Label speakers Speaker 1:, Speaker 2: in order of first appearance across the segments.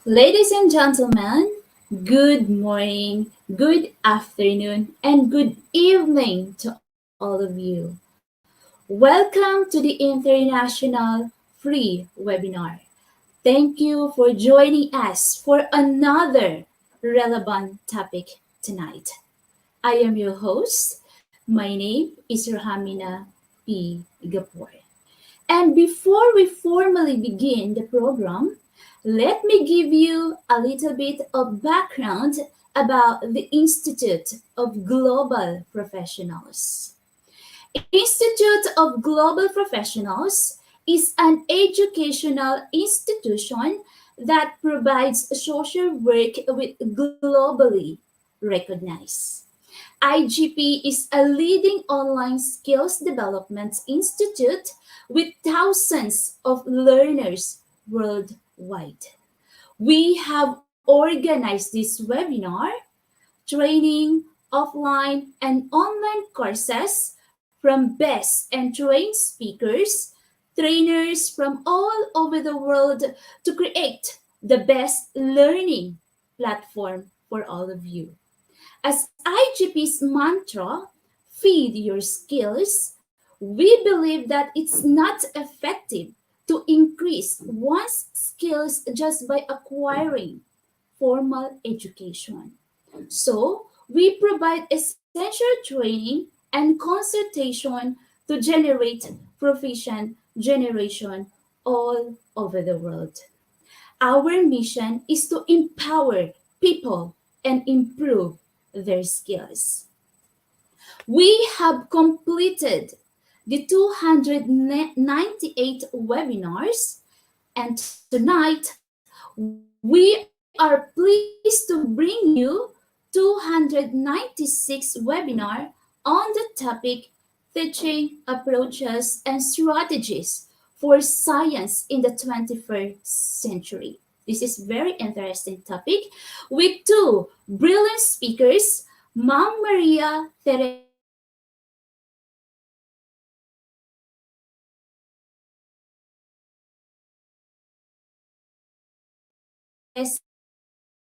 Speaker 1: Ladies and gentlemen, good morning, good afternoon, and good evening to all of you. Welcome to the International Free Webinar. Thank you for joining us for another relevant topic tonight. I am your host. My name is Rahamina P. Gapor. And before we formally begin the program, let me give you a little bit of background about the Institute of Global Professionals. Institute of Global Professionals is an educational institution that provides social work with globally recognized. IGP is a leading online skills development institute with thousands of learners worldwide. We have organized this webinar, training, offline, and online courses from best and trained speakers, trainers from all over the world to create the best learning platform for all of you. As IGP's mantra, feed your skills, we believe that it's not effective to increase one's skills just by acquiring formal education. So, we provide essential training and consultation to generate proficient generation all over the world. Our mission is to empower people and improve their skills. We have completed the 298 webinars, and tonight we are pleased to bring you 296 webinar on the topic teaching approaches and strategies for science in the 21st century. This is very interesting topic with two brilliant speakers, Ma'am Maria Teresa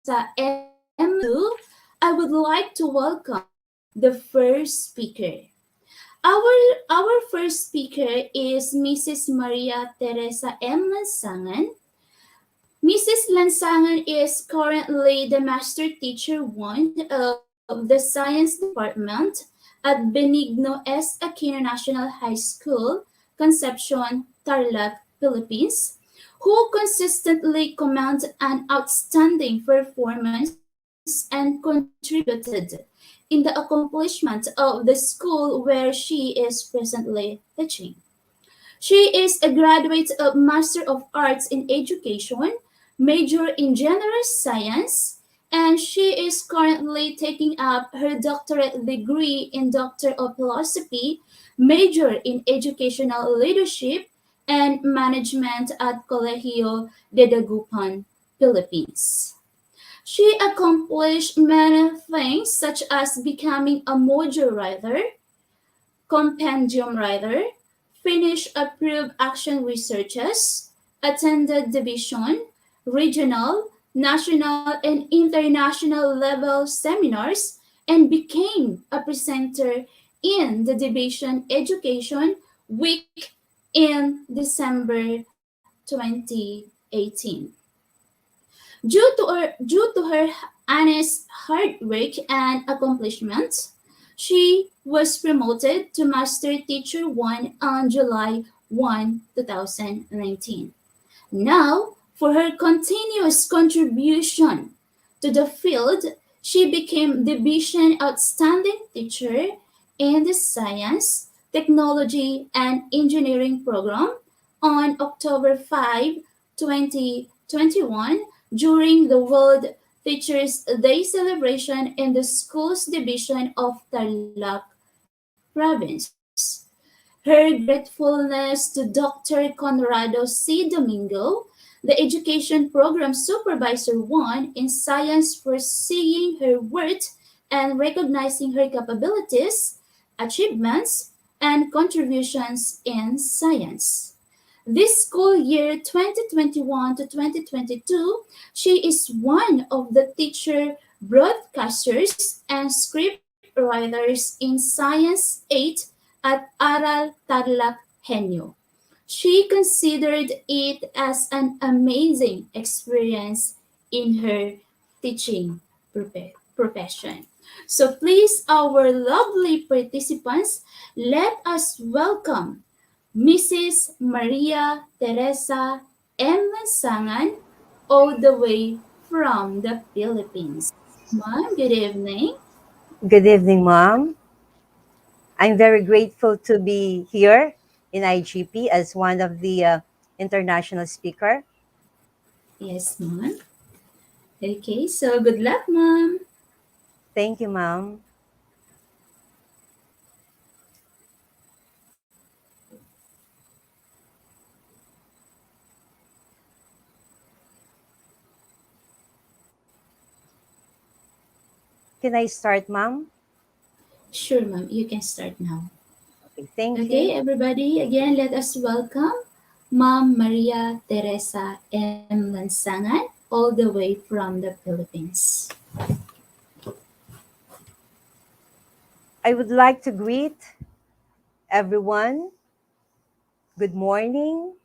Speaker 1: M2. I would like to welcome the first speaker. Our first speaker is Mrs. Maria Teresa M. Lansangan. Mrs. Lansangan is currently the Master Teacher 1 of the Science Department at Benigno S. Aquino National High School, Concepcion, Tarlac, Philippines, who consistently commands an outstanding performance and contributed in the accomplishment of the school where she is presently teaching. She is a graduate of Master of Arts in Education, major in General Science, and she is currently taking up her doctorate degree in Doctor of Philosophy, major in Educational Leadership and Management at Colegio de Dagupan, Philippines. She accomplished many things such as becoming a module writer, compendium writer, finished approved action researches, attended division, regional, national, and international level seminars, and became a presenter in the Division Education Week in December 2018. Due to her honest hard work and accomplishments, she was promoted to Master Teacher 1 on July 1, 2019. Now, for her continuous contribution to the field, she became Division Outstanding Teacher in the Science, Technology, and Engineering program on October 5, 2021 during the World Teachers' Day celebration in the Schools Division of Tarlac Province. Her gratefulness to Dr. Conrado C. Domingo, the Education Program Supervisor 1 in Science, for seeing her worth and recognizing her capabilities, achievements, and contributions in science. This school year 2021 to 2022, she is one of the teacher broadcasters and script writers in Science 8 at Aral Tarlac Henyo. She considered it as an amazing experience in her teaching profession. So please, our lovely participants, let us welcome Mrs. Maria Teresa M. Lansangan, all the way from the Philippines. Ma'am, good evening.
Speaker 2: Good evening, Mom. I'm very grateful to be here in IGP as one of the international speaker.
Speaker 1: Yes, ma'am. Okay, so good luck, ma'am.
Speaker 2: Thank you, Mom. Can I start, Mom?
Speaker 1: Sure, ma'am, you can start now.
Speaker 2: Okay, thank
Speaker 1: Okay,
Speaker 2: you.
Speaker 1: everybody, again, let us welcome Ma'am Maria Teresa M. Lansangan, all the way from the Philippines.
Speaker 2: I would like to greet everyone. Good morning,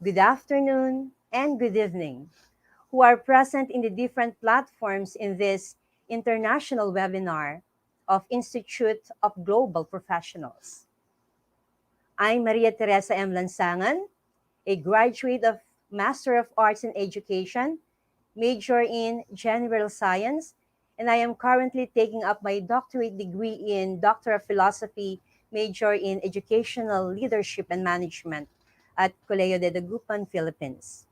Speaker 2: good afternoon, and good evening who are present in the different platforms in this international webinar of Institute of Global Professionals. I'm Maria Teresa M. Lansangan, a graduate of Master of Arts in Education, major in General Science, and I am currently taking up my doctorate degree in Doctor of Philosophy, major in Educational Leadership and Management at Colegio de Dagupan, Philippines.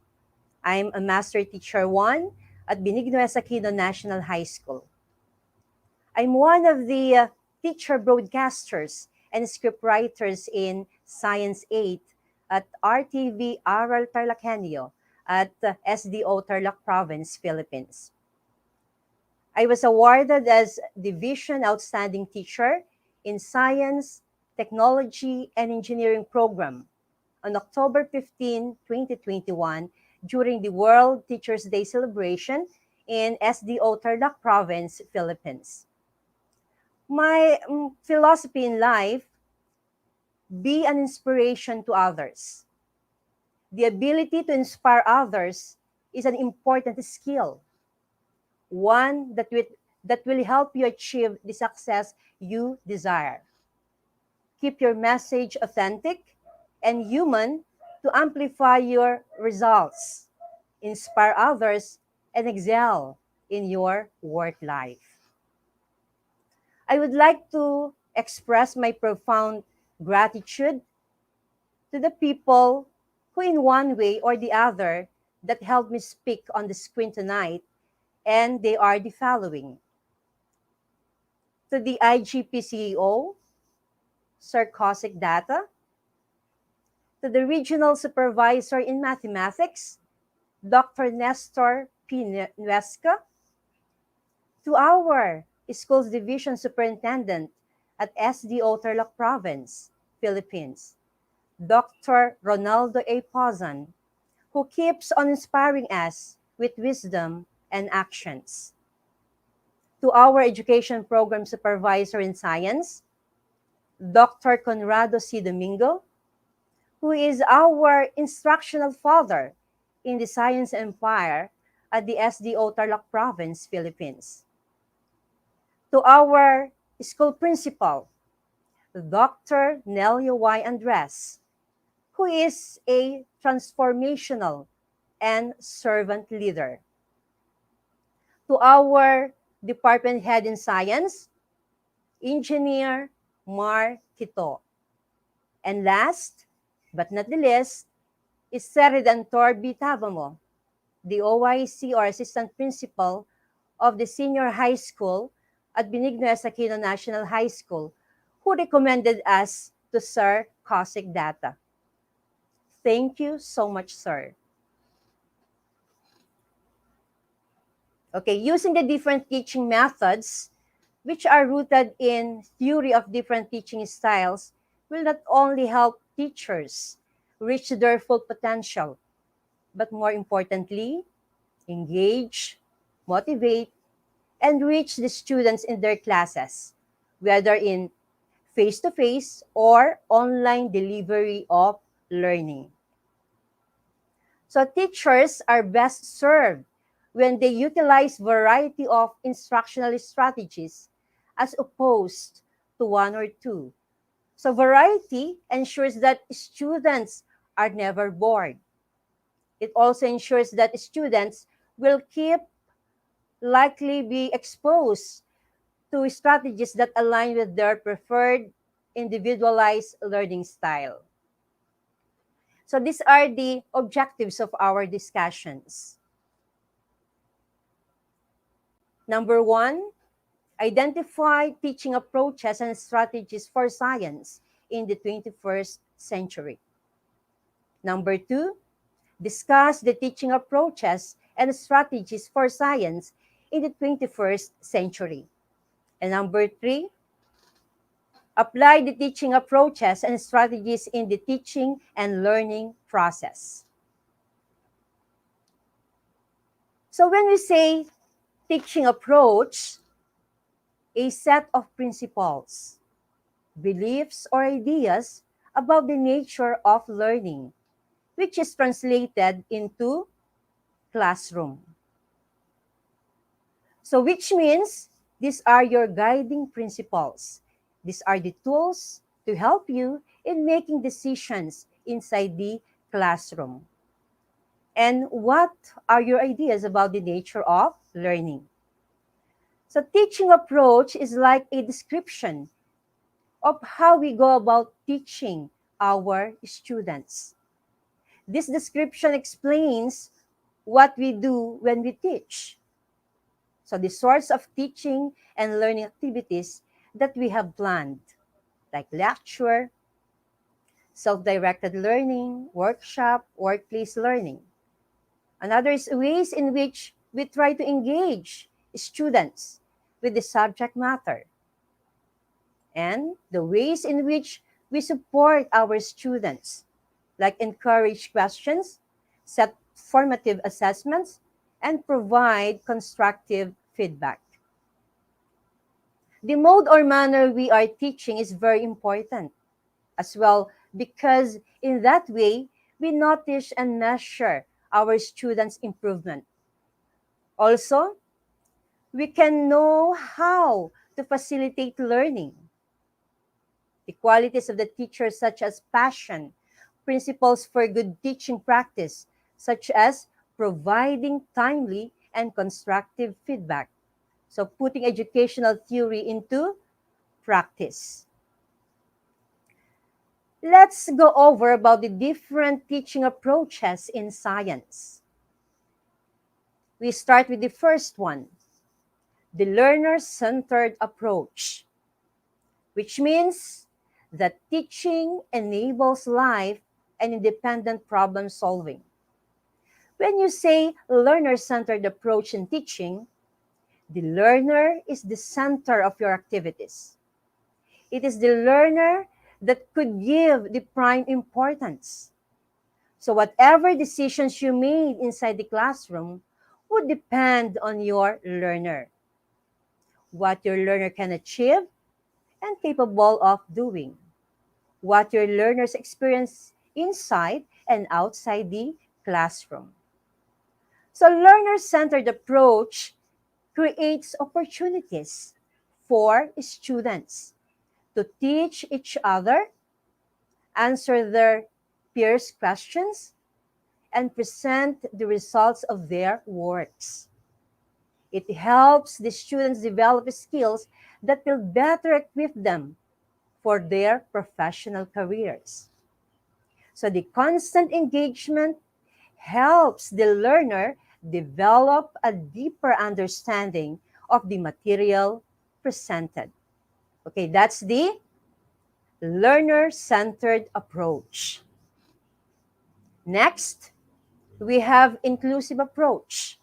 Speaker 2: I'm a Master Teacher 1 at Benigno S. Aquino National High School. I'm one of the teacher broadcasters and scriptwriters in Science 8 at RTV Aral Tarlacanio at SDO Tarlac Province, Philippines. I was awarded as Division Outstanding Teacher in Science, Technology, and Engineering program on October 15, 2021 during the World Teachers' Day celebration in SDO Tarlac Province, Philippines. My philosophy in life: be an inspiration to others. The ability to inspire others is an important skill, one that will help you achieve the success you desire. Keep your message authentic and human to amplify your results, inspire others, and excel in your work life. I would like to express my profound gratitude to the people who, in one way or the other, that helped me speak on the screen tonight, and they are the following: to the IGP CEO, Sir Cossack Data; to the Regional Supervisor in Mathematics, Dr. Nestor P. Nuesca; to our Schools Division Superintendent at SDO Tarlac Province, Philippines, Dr. Ronaldo A. Pozan, who keeps on inspiring us with wisdom and actions. To our Education Program Supervisor in Science, Dr. Conrado C. Domingo, who is our instructional father in the Science Empire at the SDO Tarlac Province, Philippines. To our school principal, Dr. Nelio Y. Andres, who is a transformational and servant leader. To our department head in science, Engineer Mar Quito. And last but not the least is Seridantor B. Tavamo, the OIC or Assistant Principal of the Senior High School at Benigno S. Aquino National High School, who recommended us to Sir Cossack Data. Thank you so much, sir. Okay, using the different teaching methods, which are rooted in theory of different teaching styles, will not only help teachers, reach their full potential, but more importantly, engage, motivate, and reach the students in their classes, whether in face to face or online delivery of learning. So teachers are best served when they utilize variety of instructional strategies as opposed to one or two. So variety ensures that students are never bored. It also ensures that students will keep likely be exposed to strategies that align with their preferred individualized learning style. So these are the objectives of our discussions. Number one, identify teaching approaches and strategies for science in the 21st century. Number two, discuss the teaching approaches and strategies for science in the 21st century. And number three, apply the teaching approaches and strategies in the teaching and learning process. So when we say teaching approach, a set of principles, beliefs, or ideas about the nature of learning, which is translated into classroom. So which means these are your guiding principles. These are the tools to help you in making decisions inside the classroom. And what are your ideas about the nature of learning? So teaching approach is like a description of how we go about teaching our students. This description explains what we do when we teach. So the sorts of teaching and learning activities that we have planned, like lecture, self-directed learning, workshop, workplace learning. Another is ways in which we try to engage students with the subject matter, and the ways in which we support our students, like encourage questions, set formative assessments, and provide constructive feedback. The mode or manner we are teaching is very important as well, because in that way, we notice and measure our students' improvement. Also, we can know how to facilitate learning. The qualities of the teacher, such as passion, principles for good teaching practice, such as providing timely and constructive feedback. So, putting educational theory into practice. Let's go over about the different teaching approaches in science. We start with the first one, the learner-centered approach, which means that teaching enables life and independent problem solving. When you say learner-centered approach in teaching, the learner is the center of your activities. It is the learner that could give the prime importance. So whatever decisions you made inside the classroom would depend on your learner, what your learner can achieve and capable of doing, what your learners experience inside and outside the classroom. So learner-centered approach creates opportunities for students to teach each other, answer their peers' questions, and present the results of their works. It helps the students develop skills that will better equip them for their professional careers. So the constant engagement helps the learner develop a deeper understanding of the material presented. Okay, that's the learner-centered approach. Next, we have inclusive approach.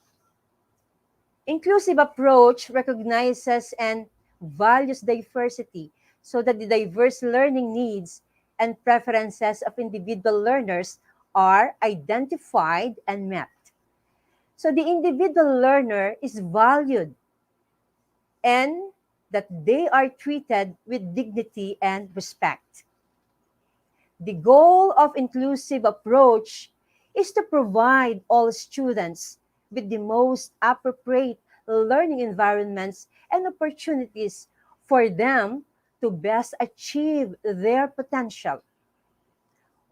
Speaker 2: Inclusive approach recognizes and values diversity so that the diverse learning needs and preferences of individual learners are identified and met. So the individual learner is valued and that they are treated with dignity and respect. The goal of inclusive approach is to provide all students with the most appropriate learning environments and opportunities for them to best achieve their potential.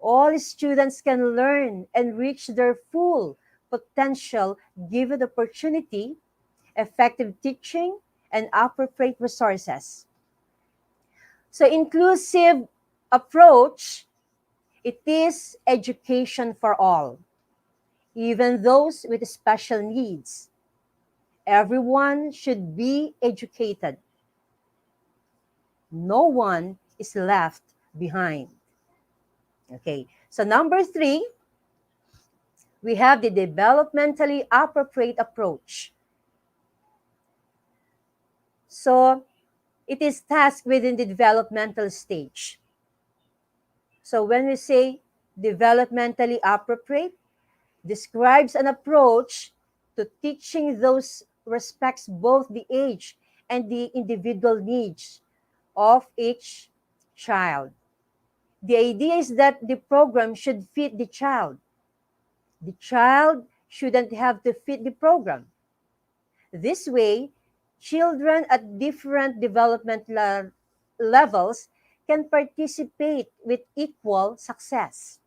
Speaker 2: All students can learn and reach their full potential given opportunity, effective teaching, and appropriate resources. So inclusive approach, it is education for all, even those with special needs. Everyone should be educated. No one is left behind. Okay, so number three, we have the developmentally appropriate approach. So it is tasked within the developmental stage. So when we say developmentally appropriate, describes an approach to teaching those respects both the age and the individual needs of each child. The idea is that the program should fit the child. The child shouldn't have to fit the program. This way, children at different developmental levels can participate with equal success.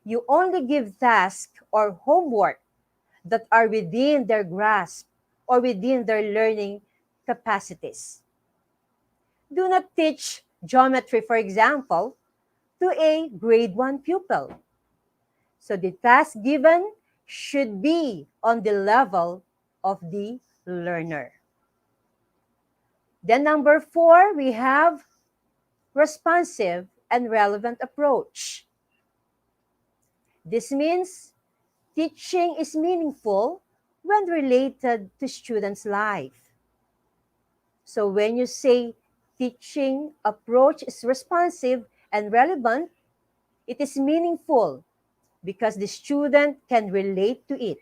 Speaker 2: You only give tasks or homework that are within their grasp or within their learning capacities. Do not teach geometry, for example, to a grade 1 pupil. So the task given should be on the level of the learner. Then number 4, we have responsive and relevant approach. This means teaching is meaningful when related to students' life. So when you say teaching approach is responsive and relevant, it is meaningful because the student can relate to it.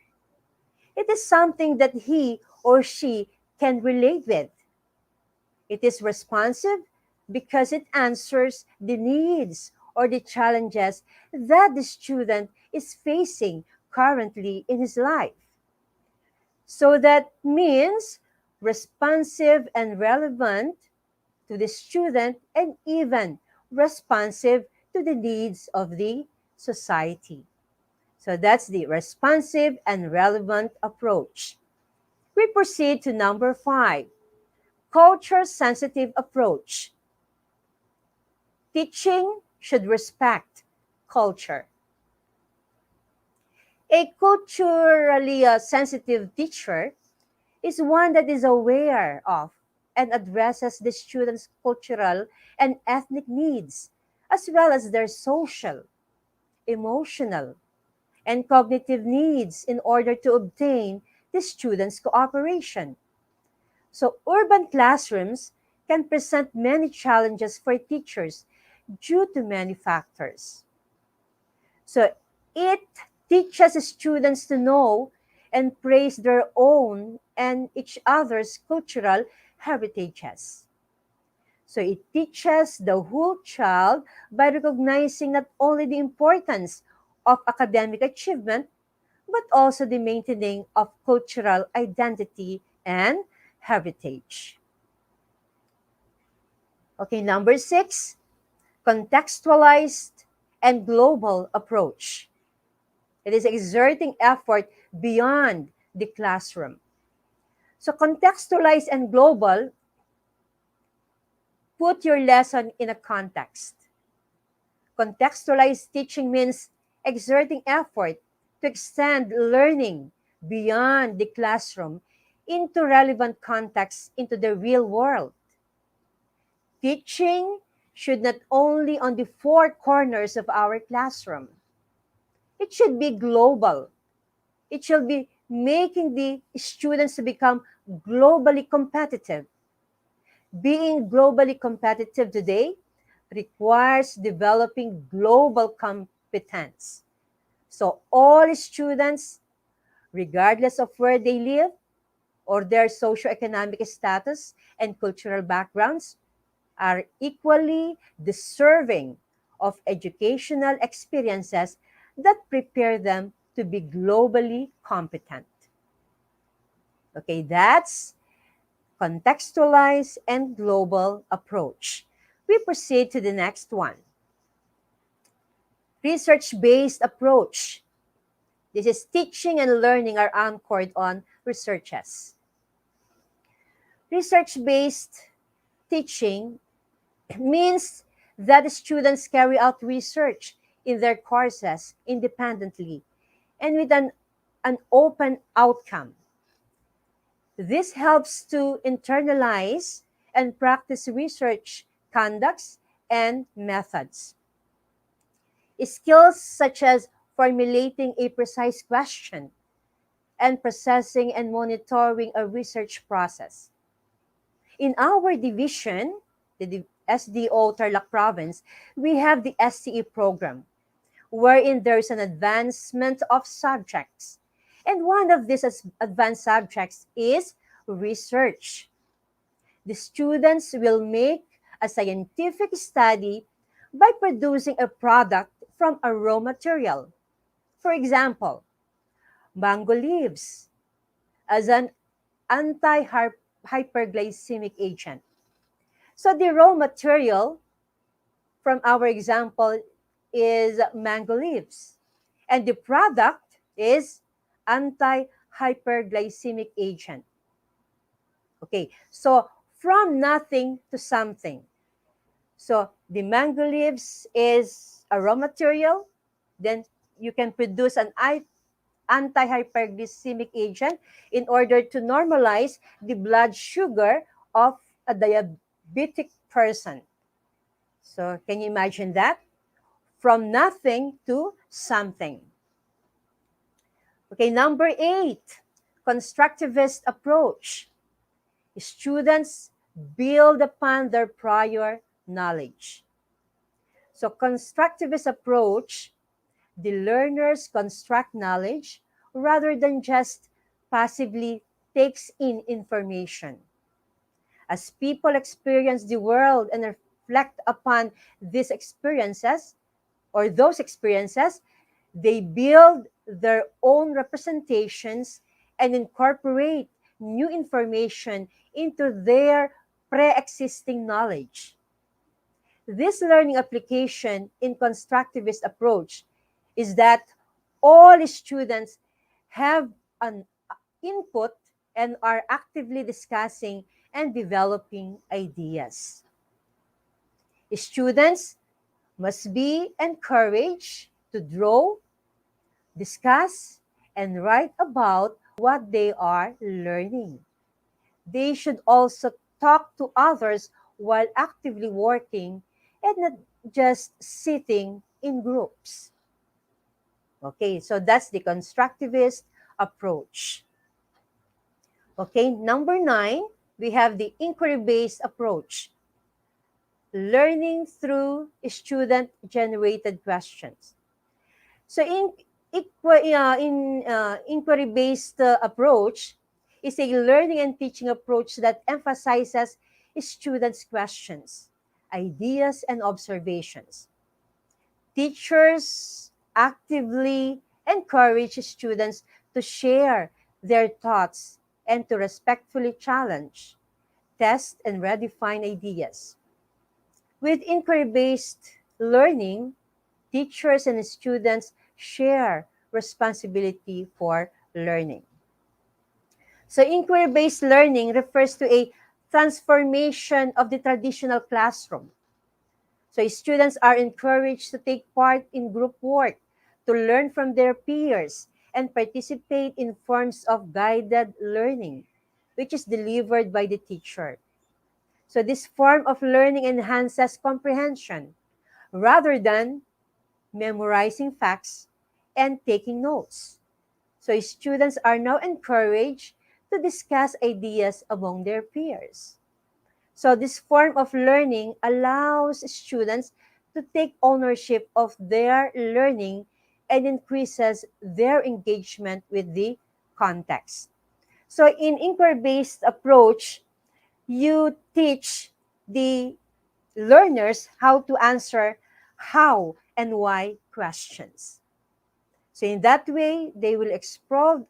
Speaker 2: It is something that he or she can relate with. It is responsive because it answers the needs or the challenges that the student is facing currently in his life. So that means responsive and relevant to the student and even responsive to the needs of the society. So that's the responsive and relevant approach. We proceed to number 5, culture sensitive approach. Teaching should respect culture. A culturally sensitive teacher is one that is aware of and addresses the students' cultural and ethnic needs, as well as their social, emotional, and cognitive needs in order to obtain the students' cooperation. So, urban classrooms can present many challenges for teachers due to many factors. So, it teaches students to know and praise their own and each other's cultural heritages. So, it teaches the whole child by recognizing not only the importance of academic achievement, but also the maintaining of cultural identity and heritage. Okay, number 6, contextualized and global approach. It is exerting effort beyond the classroom. So contextualized and global, put your lesson in a context. Contextualized teaching means exerting effort to extend learning beyond the classroom into relevant contexts into the real world. Teaching should not only on the four corners of our classroom. It should be global. It should be making the students to become globally competitive. Being globally competitive today requires developing global competence. So all students, regardless of where they live or their socioeconomic status and cultural backgrounds, are equally deserving of educational experiences that prepare them to be globally competent. Okay, that's contextualized and global approach. We proceed to the next one, research-based approach. This is teaching and learning are anchored on researches. Research-based teaching means that the students carry out research in their courses independently and with an open outcome. This helps to internalize and practice research conducts and methods. Skills such as formulating a precise question and processing and monitoring a research process. In our division, the SDO Tarlac Province, we have the SCE program, wherein there is an advancement of subjects. And one of these advanced subjects is research. The students will make a scientific study by producing a product from a raw material. For example, mango leaves as an anti-hyperglycemic agent. So the raw material from our example is mango leaves. And the product is anti-hyperglycemic agent. Okay, so from nothing to something. So the mango leaves is a raw material, then you can produce an anti-hyperglycemic agent in order to normalize the blood sugar of a diabetic person. So can you imagine that? From nothing to something. Okay, number 8, constructivist approach. Students build upon their prior knowledge. So constructivist approach, the learners construct knowledge rather than just passively takes in information. As people experience the world and reflect upon these experiences or those experiences, they build their own representations and incorporate new information into their pre-existing knowledge. This learning application in constructivist approach is that all students have an input and are actively discussing and developing ideas. Students must be encouraged to draw, discuss, and write about what they are learning. They should also talk to others while actively working and not just sitting in groups. Okay, so that's the constructivist approach. Okay, number 9, we have the inquiry-based approach, learning through student-generated questions. So inquiry-based approach is a learning and teaching approach that emphasizes students' questions, ideas, and observations. Teachers actively encourage students to share their thoughts and to respectfully challenge, test, and redefine ideas. With inquiry-based learning, teachers and students share responsibility for learning. So inquiry-based learning refers to a transformation of the traditional classroom. So students are encouraged to take part in group work, to learn from their peers, and participate in forms of guided learning, which is delivered by the teacher. So this form of learning enhances comprehension rather than memorizing facts and taking notes. So students are now encouraged to discuss ideas among their peers. So this form of learning allows students to take ownership of their learning and increases their engagement with the context. So in inquiry-based approach, you teach the learners how to answer how and why questions. So in that way, they will explore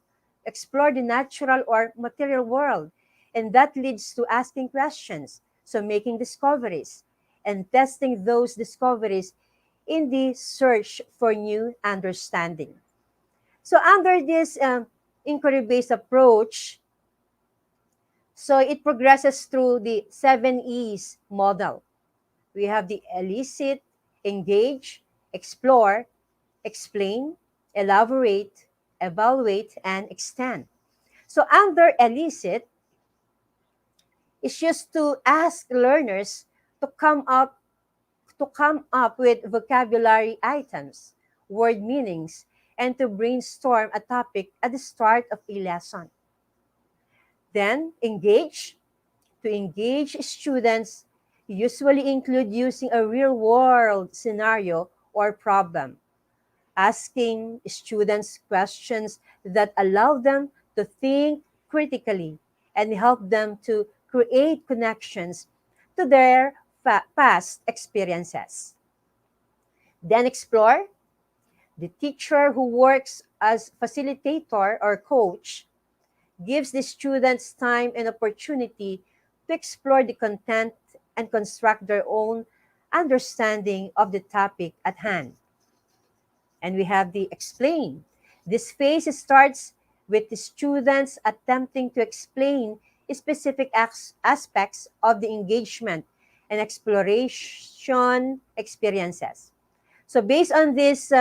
Speaker 2: the natural or material world. And that leads to asking questions, so making discoveries, and testing those discoveries in the search for new understanding. So under this inquiry-based approach, so it progresses through the 7 E's model. We have the elicit, engage, explore, explain, elaborate, evaluate, and extend. So under elicit, it's just to ask learners to come up with vocabulary items, word meanings, and to brainstorm a topic at the start of a lesson. Then engage. To engage students usually include using a real world scenario or problem, asking students questions that allow them to think critically and help them to create connections to their past experiences. Then explore. The teacher who works as facilitator or coach gives the students time and opportunity to explore the content and construct their own understanding of the topic at hand. And we have the explain. This phase starts with the students attempting to explain specific aspects of the engagement and exploration experiences. So, based on these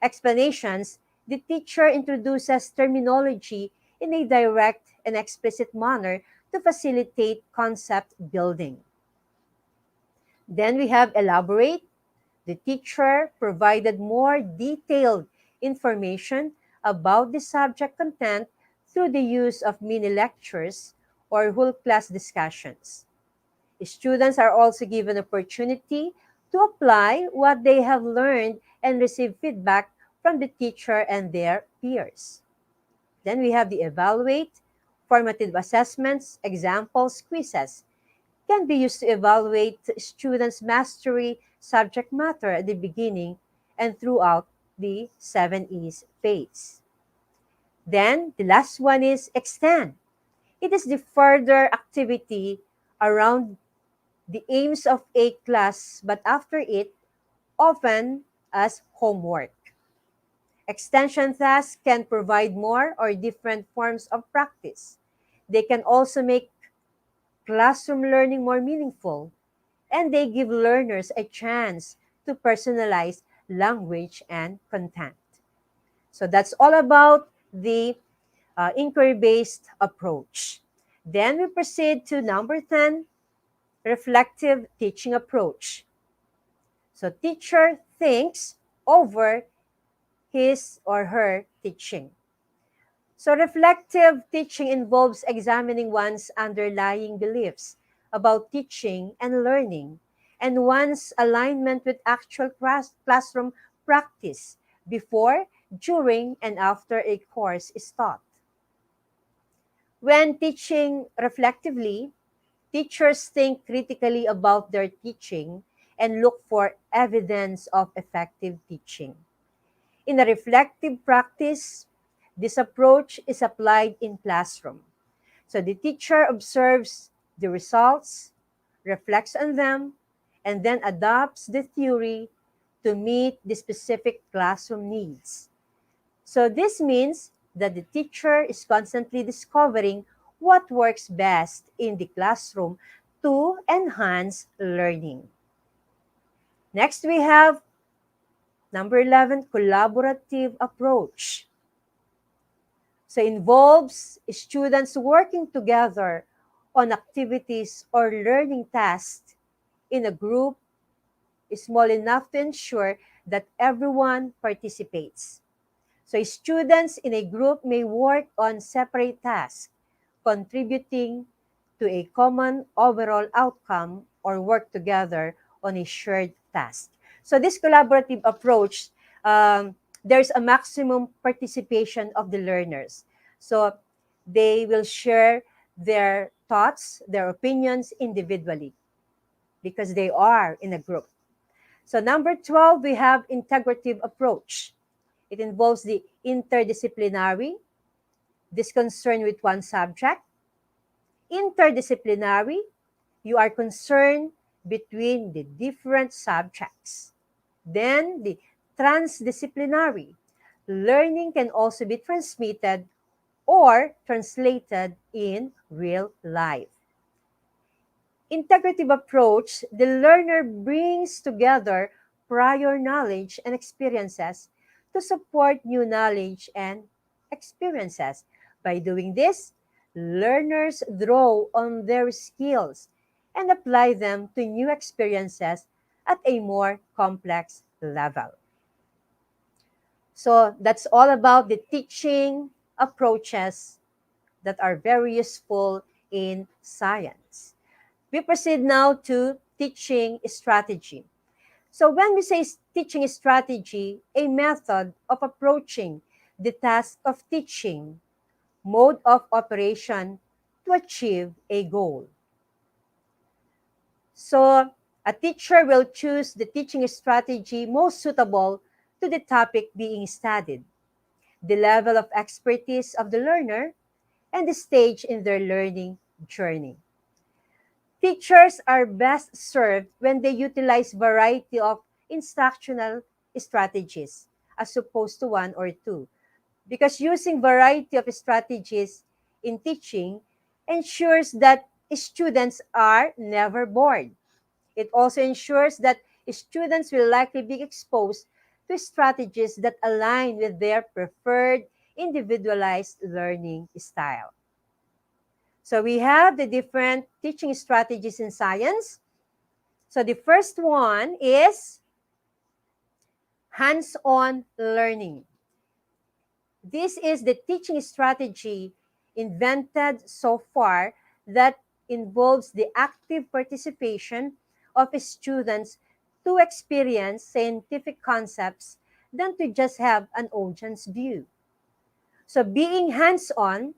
Speaker 2: explanations, the teacher introduces terminology in a direct and explicit manner to facilitate concept building. Then we have elaborate. The teacher provided more detailed information about the subject content through the use of mini lectures or whole class discussions. Students are also given opportunity to apply what they have learned and receive feedback from the teacher and their peers. Then we have the evaluate, formative assessments, examples, quizzes can be used to evaluate students' mastery subject matter at the beginning and throughout the 7 E's phase. Then the last one is extend. It is the further activity around the aims of a class, but after it, often as homework. Extension tasks can provide more or different forms of practice. They can also make classroom learning more meaningful, and they give learners a chance to personalize language and content. So that's all about the inquiry based approach. Then we proceed to number 10, reflective teaching approach. So teacher thinks over his or her teaching. So reflective teaching involves examining one's underlying beliefs about teaching and learning and one's alignment with actual classroom practice before, during, and after a course is taught. When teaching reflectively, teachers think critically about their teaching and look for evidence of effective teaching. In a reflective practice, this approach is applied in classroom. So the teacher observes the results, reflects on them, and then adopts the theory to meet the specific classroom needs. So this means that the teacher is constantly discovering what works best in the classroom to enhance learning. Next, we have number 11, collaborative approach. So involves students working together on activities or learning tasks in a group small enough to ensure that everyone participates. So students in a group may work on separate tasks, contributing to a common overall outcome or work together on a shared task. So this collaborative approach, there's a maximum participation of the learners. So they will share their thoughts, their opinions individually because they are in a group. So number 12, we have integrative approach. It involves the interdisciplinary, this concern with one subject. Interdisciplinary, you are concerned between the different subjects. Then the transdisciplinary, learning can also be transmitted or translated in real life. Integrative approach, the learner brings together prior knowledge and experiences to support new knowledge and experiences. By doing this, learners draw on their skills and apply them to new experiences at a more complex level. So that's all about the teaching approaches that are very useful in science. We proceed now to teaching strategy. So when we say teaching strategy, a method of approaching the task of teaching, mode of operation to achieve a goal. So a teacher will choose the teaching strategy most suitable to the topic being studied, the level of expertise of the learner, and the stage in their learning journey. Teachers are best served when they utilize variety of instructional strategies as opposed to one or two. Because using variety of strategies in teaching ensures that students are never bored. It also ensures that students will likely be exposed to strategies that align with their preferred individualized learning style. So we have the different teaching strategies in science. So the first one is hands-on learning. This is the teaching strategy invented so far that involves the active participation of students to experience scientific concepts than to just have an audience view. So being hands-on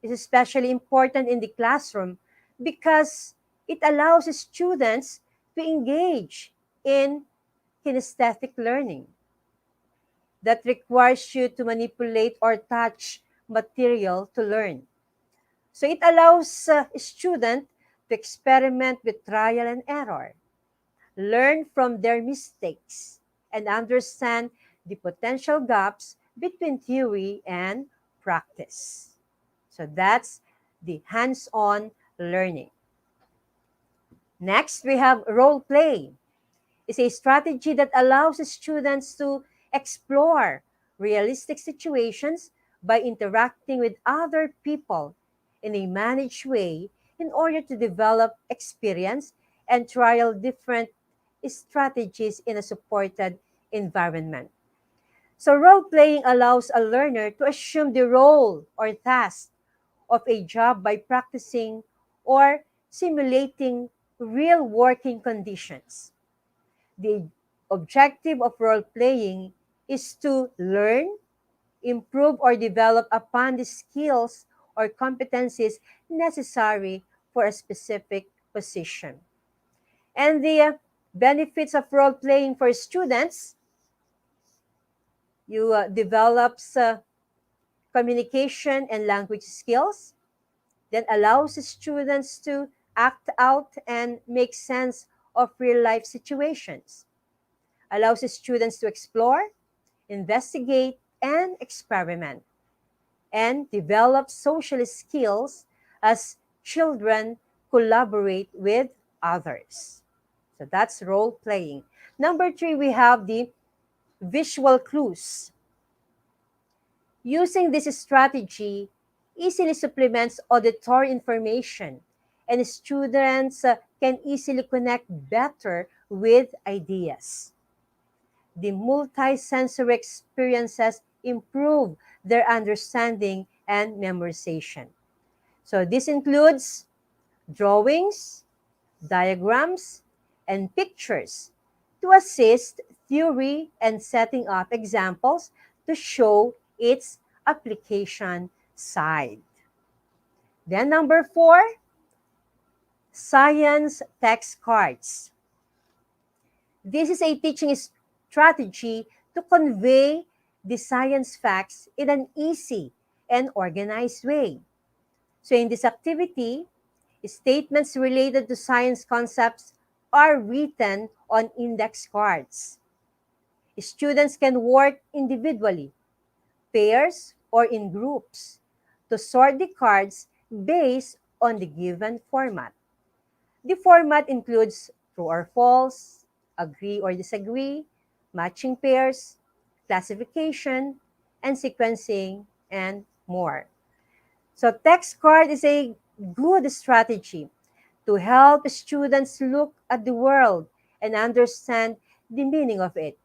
Speaker 2: is especially important in the classroom because it allows students to engage in kinesthetic learning that requires you to manipulate or touch material to learn. So it allows a student to experiment with trial and error, learn from their mistakes, and understand the potential gaps between theory and practice. So that's the hands-on learning. Next, we have role play. It's a strategy that allows students to explore realistic situations by interacting with other people in a managed way in order to develop experience and trial different strategies in a supported environment. So role playing allows a learner to assume the role or task of a job by practicing or simulating real working conditions. The objective of role playing is to learn, improve, or develop upon the skills or competencies necessary for a specific position. And the benefits of role playing for students, you develops communication and language skills that allows students to act out and make sense of real life situations, allows students to explore, investigate, and experiment, and develop social skills as children collaborate with others. So that's role playing. Number three, we have the visual clues. Using this strategy easily supplements auditory information, and students can easily connect better with ideas. The multisensory experiences improve their understanding and memorization. So this includes drawings, diagrams, and pictures to assist theory and setting up examples to show its application side. Then number 4, science text cards. This is a teaching strategy to convey the science facts in an easy and organized way. So in this activity, statements related to science concepts are written on index cards. Students can work individually, pairs, or in groups to sort the cards based on the given format. The format includes true or false, agree or disagree, matching pairs, classification, and sequencing, and more. So text card is a good strategy to help students look at the world and understand the meaning of it.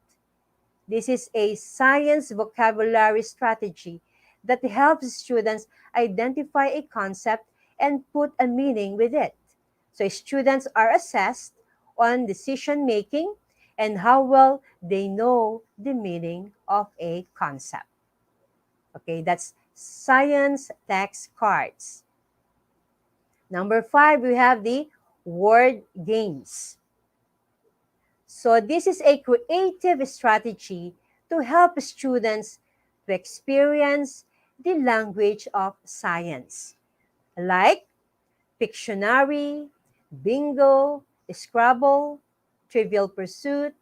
Speaker 2: This is a science vocabulary strategy that helps students identify a concept and put a meaning with it. So students are assessed on decision making and how well they know the meaning of a concept. Okay, that's science text cards. Number 5, we have the word games. So this is a creative strategy to help students to experience the language of science, like Pictionary, Bingo, Scrabble, Trivial Pursuit,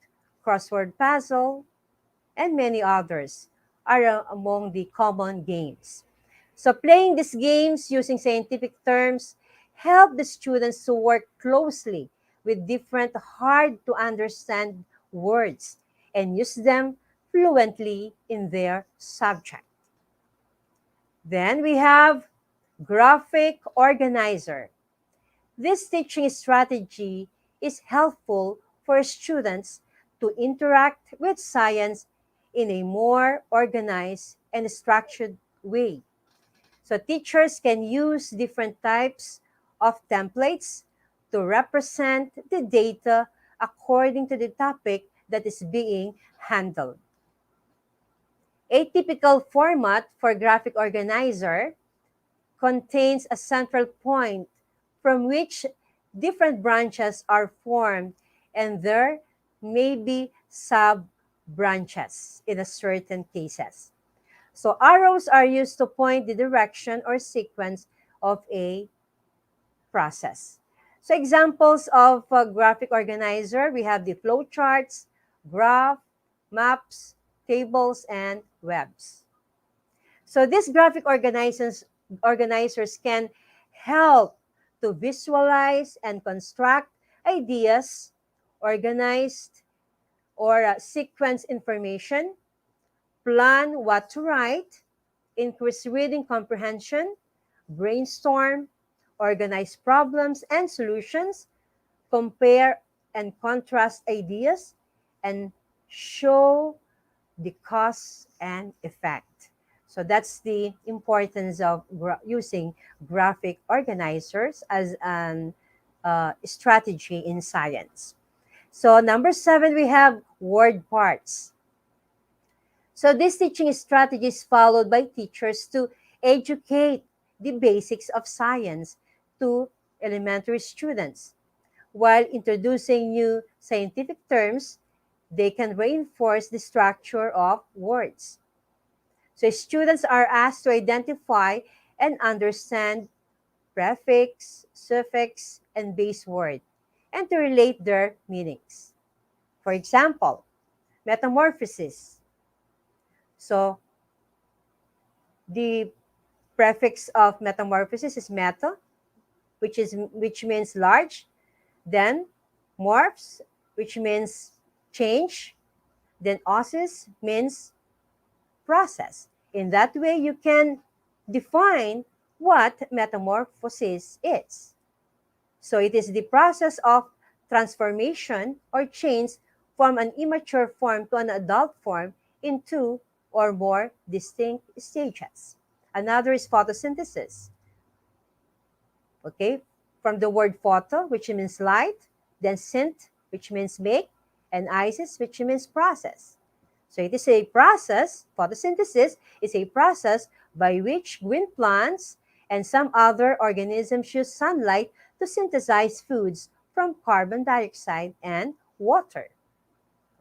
Speaker 2: Crossword Puzzle, and many others are among the common games. So playing these games using scientific terms help the students to work closely with different hard to understand words and use them fluently in their subject. Then we have graphic organizer. This teaching strategy is helpful for students to interact with science in a more organized and structured way. So teachers can use different types of templates to represent the data according to the topic that is being handled. A typical format for graphic organizer contains a central point from which different branches are formed, and there may be sub branches in a certain cases. So arrows are used to point the direction or sequence of a process. So examples of a graphic organizer, we have the flowcharts, graph, maps, tables, and webs. So these graphic organizers can help to visualize and construct ideas, organized or sequence information, plan what to write, increase reading comprehension, brainstorm, organize problems and solutions, compare and contrast ideas, and show the cause and effect. So that's the importance of using graphic organizers as an strategy in science. So number 7, we have word parts. So this teaching strategy is followed by teachers to educate the basics of science to elementary students. While introducing new scientific terms, they can reinforce the structure of words. So students are asked to identify and understand prefix, suffix, and base word, and to relate their meanings. For example, metamorphosis. So the prefix of metamorphosis is meta, which means large. Then morphs, which means change. Then osis means process. In that way, you can define what metamorphosis is. So it is the process of transformation or change from an immature form to an adult form in two or more distinct stages. Another is photosynthesis. Okay? from the word photo, which means light, then synth, which means make, and isis, which means process. So it is a process, photosynthesis is a process by which green plants and some other organisms use sunlight to synthesize foods from carbon dioxide and water.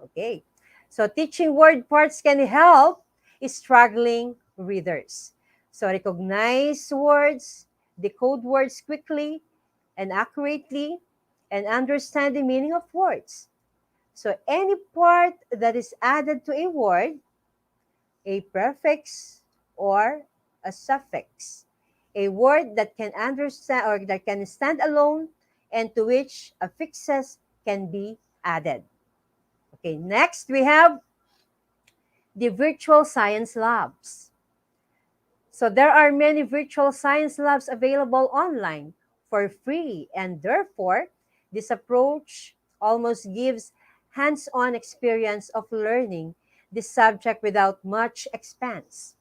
Speaker 2: Okay, so teaching word parts can help struggling readers. So recognize words, decode words quickly and accurately, and understand the meaning of words. So any part that is added to a word, a prefix or a suffix, a word that can understand or that can stand alone and to which affixes can be added. Okay, next we have the virtual science labs. So there are many virtual science labs available online for free, and therefore this approach almost gives hands-on experience of learning this subject without much expense.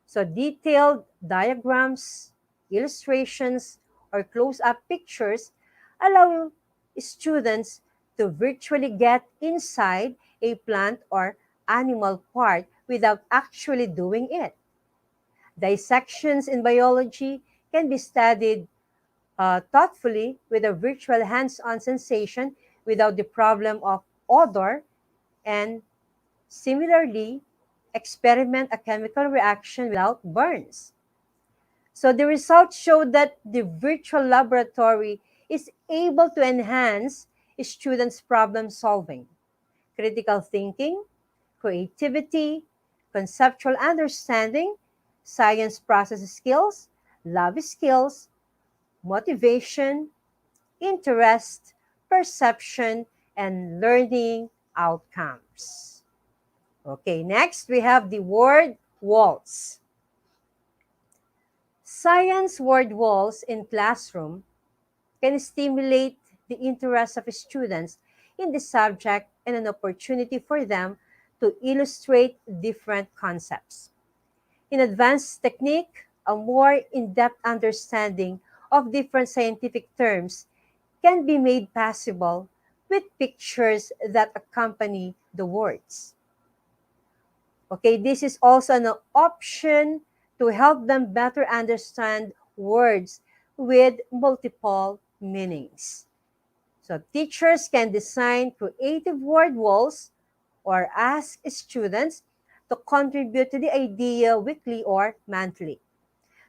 Speaker 2: So detailed diagrams, illustrations, or close-up pictures allow students to virtually get inside a plant or animal part without actually doing it. Dissections in biology can be studied thoughtfully with a virtual hands-on sensation without the problem of odor, and similarly, experiment a chemical reaction without burns. So the results show that the virtual laboratory is able to enhance students' problem solving, critical thinking, creativity, conceptual understanding, science process skills, love skills, motivation, interest, perception, and learning outcomes. Okay, next we have the word walls. Science word walls in classroom can stimulate the interest of students in the subject and an opportunity for them to illustrate different concepts. In advanced technique, a more in-depth understanding of different scientific terms can be made possible with pictures that accompany the words. Okay, this is also an option to help them better understand words with multiple meanings. So teachers can design creative word walls or ask students to contribute to the idea weekly or monthly.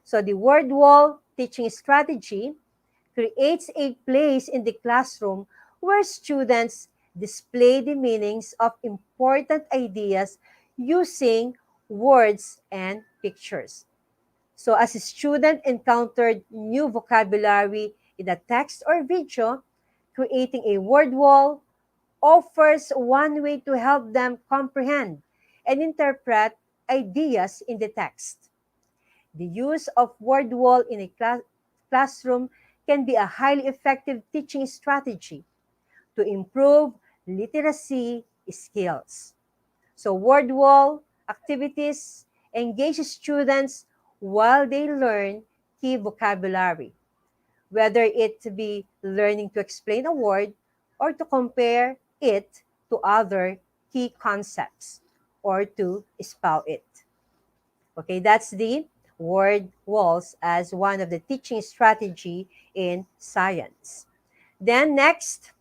Speaker 2: So the word wall teaching strategy creates a place in the classroom where students display the meanings of important ideas using words and pictures. So as a student encountered new vocabulary in a text or video, creating a word wall offers one way to help them comprehend and interpret ideas in the text. The use of word wall in a classroom can be a highly effective teaching strategy to improve literacy skills. So word wall activities engage students while they learn key vocabulary, whether it be learning to explain a word or to compare it to other key concepts or to spell it. Okay, that's the word walls as one of the teaching strategy in science. Then next,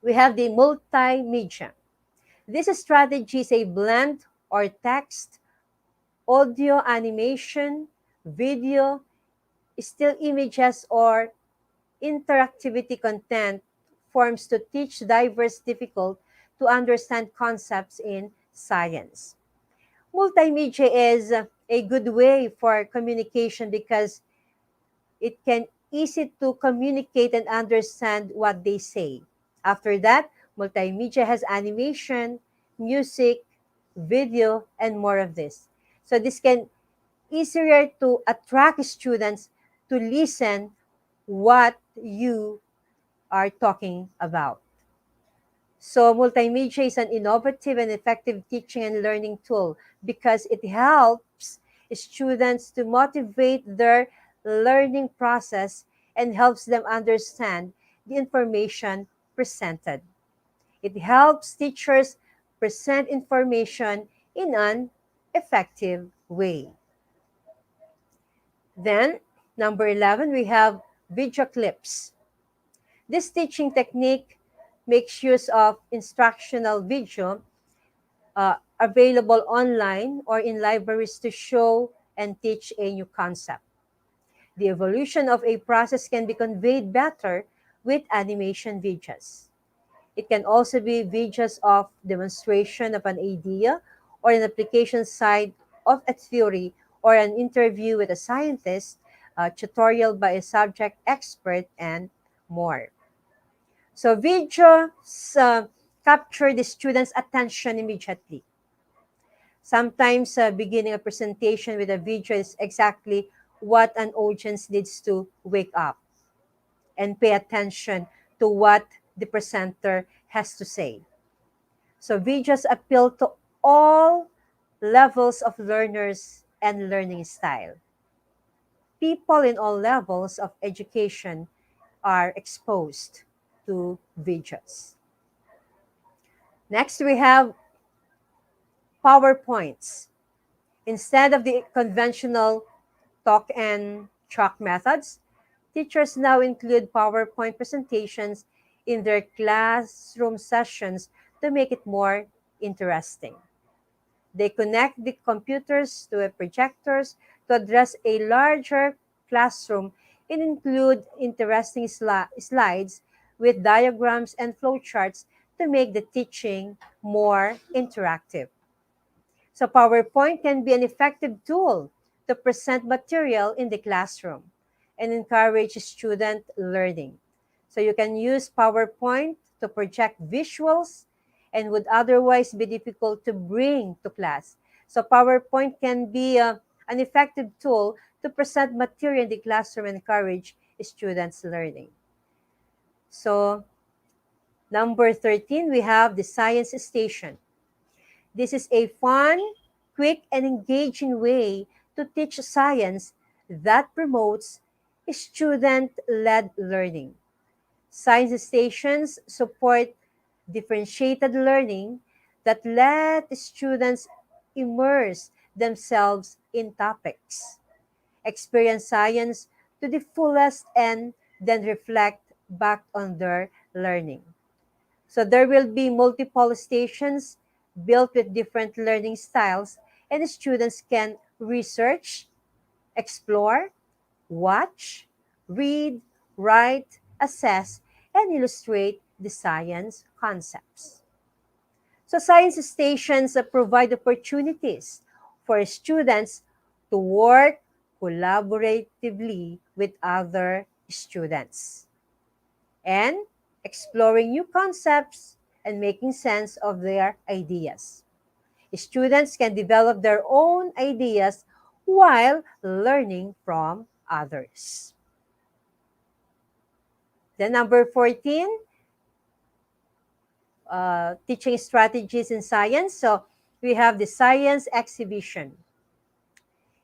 Speaker 2: we have the multimedia. This strategy is a blend or text, audio, animation, video, still images, or interactivity content forms to teach diverse, difficult to understand concepts in science. Multimedia is a good way for communication because it can easy to communicate and understand what they say. After that, multimedia has animation, music, video, and more of this. So this can easier to attract students to listen what you are talking about. So multimedia is an innovative and effective teaching and learning tool because it helps students to motivate their learning process and helps them understand the information presented. It helps teachers present information in an effective way. Then, number 11, we have video clips. This teaching technique makes use of instructional video available online or in libraries to show and teach a new concept. The evolution of a process can be conveyed better with animation videos. It can also be videos of demonstration of an idea or an application side of a theory or an interview with a scientist, a tutorial by a subject expert, and more. So videos capture the student's attention immediately. Sometimes beginning a presentation with a video is exactly what an audience needs to wake up and pay attention to what the presenter has to say. So videos appeal to all levels of learners and learning style. People in all levels of education are exposed to videos. Next, we have PowerPoints. Instead of the conventional talk and chalk methods, teachers now include PowerPoint presentations in their classroom sessions to make it more interesting. They connect the computers to a projectors to address a larger classroom and include interesting slides with diagrams and flowcharts to make the teaching more interactive. So PowerPoint can be an effective tool to present material in the classroom and encourage student learning. So you can use PowerPoint to project visuals and would otherwise be difficult to bring to class. So PowerPoint can be an effective tool to present material in the classroom and encourage students' learning. So number 13, we have the Science Station. This is a fun, quick, and engaging way to teach science that promotes student led learning. Science stations support differentiated learning that let students immerse themselves in topics, experience science to the fullest, and then reflect back on their learning. So there will be multiple stations built with different learning styles, and the students can research, explore, watch, read, write, assess, and illustrate the science concepts. So science stations provide opportunities for students to work collaboratively with other students and exploring new concepts and making sense of their ideas. Students can develop their own ideas while learning from others. Then, number 14, teaching strategies in science. So, we have the science exhibition.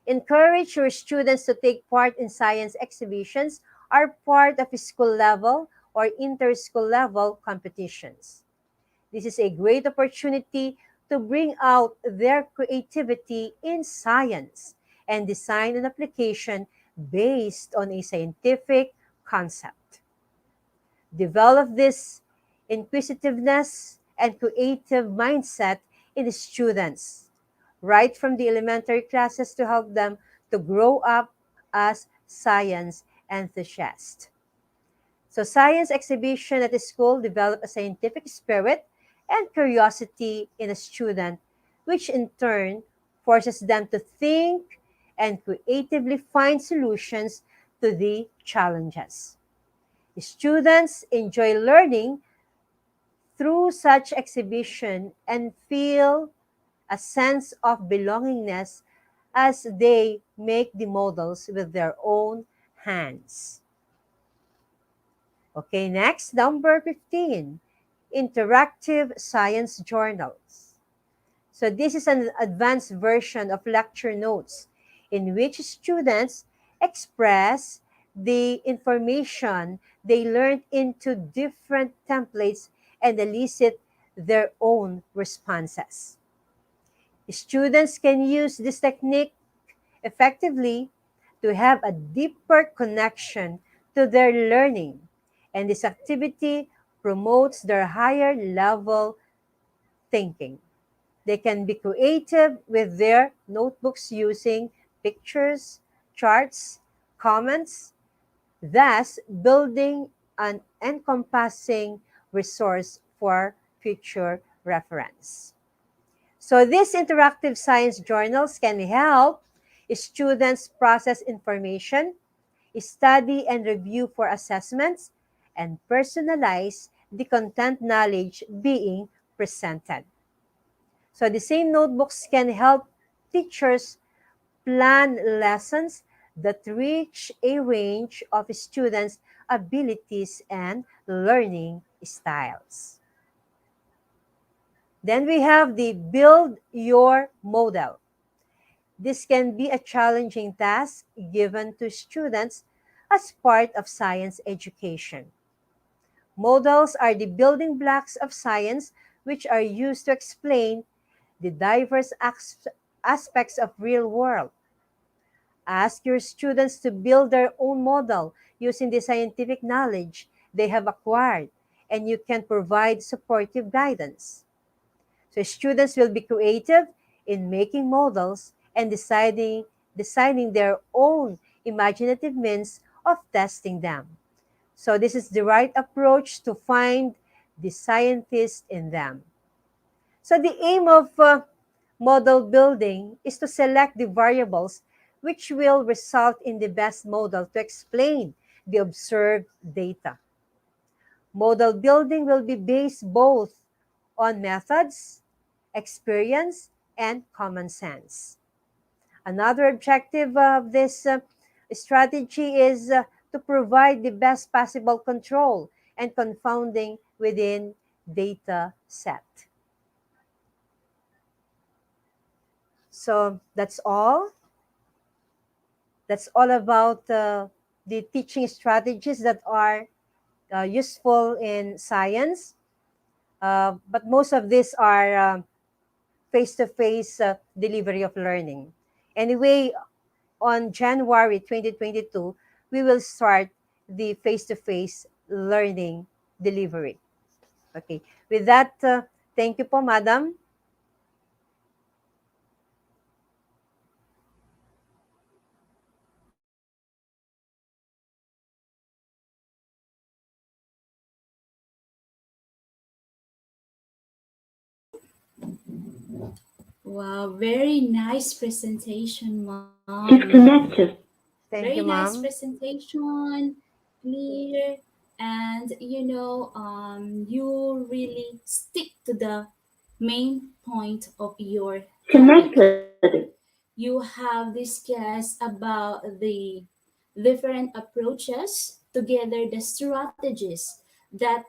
Speaker 2: Encourage your students to take part in science exhibitions or part of school level or inter-school level competitions. This is a great opportunity to bring out their creativity in science and design an application based on a scientific concept. Develop this inquisitiveness and creative mindset in the students, right from the elementary classes to help them to grow up as science enthusiasts. So science exhibition at the school develop a scientific spirit and curiosity in a student, which in turn forces them to think and creatively find solutions to the challenges. Students enjoy learning through such exhibition and feel a sense of belongingness as they make the models with their own hands. Okay, next, number 15, interactive science journals. So this is an advanced version of lecture notes in which students express the information they learned into different templates and elicit their own responses. Students can use this technique effectively to have a deeper connection to their learning, and this activity promotes their higher level thinking. They can be creative with their notebooks using pictures, charts, comments, thus building an encompassing resource for future reference. So these interactive science journals can help students process information, study and review for assessments, and personalize the content knowledge being presented. So the same notebooks can help teachers plan lessons that reach a range of students' abilities and learning styles. Then we have the build your model. This can be a challenging task given to students as part of science education. Models are the building blocks of science which are used to explain the diverse aspects of real world. Ask your students to build their own model using the scientific knowledge they have acquired, and you can provide supportive guidance. So students will be creative in making models and designing their own imaginative means of testing them. So this is the right approach to find the scientist in them. So the aim of model building is to select the variables which will result in the best model to explain the observed data. Model building will be based both on methods, experience, and common sense. Another objective of this strategy is to provide the best possible control and confounding within data set. So that's all. That's all about the teaching strategies that are useful in science. But most of these are face-to-face delivery of learning. Anyway, on January 2022, we will start the face-to-face learning delivery. Okay. With that, thank you po, Madam.
Speaker 1: Wow, very nice presentation, Mom.
Speaker 3: Disconnected.
Speaker 1: Very
Speaker 2: Thank you,
Speaker 1: nice
Speaker 2: ma'am.
Speaker 1: presentation, clear, and you really stick to the main point of your topic.
Speaker 3: Connected.
Speaker 1: You have discussed about the different approaches, together the strategies that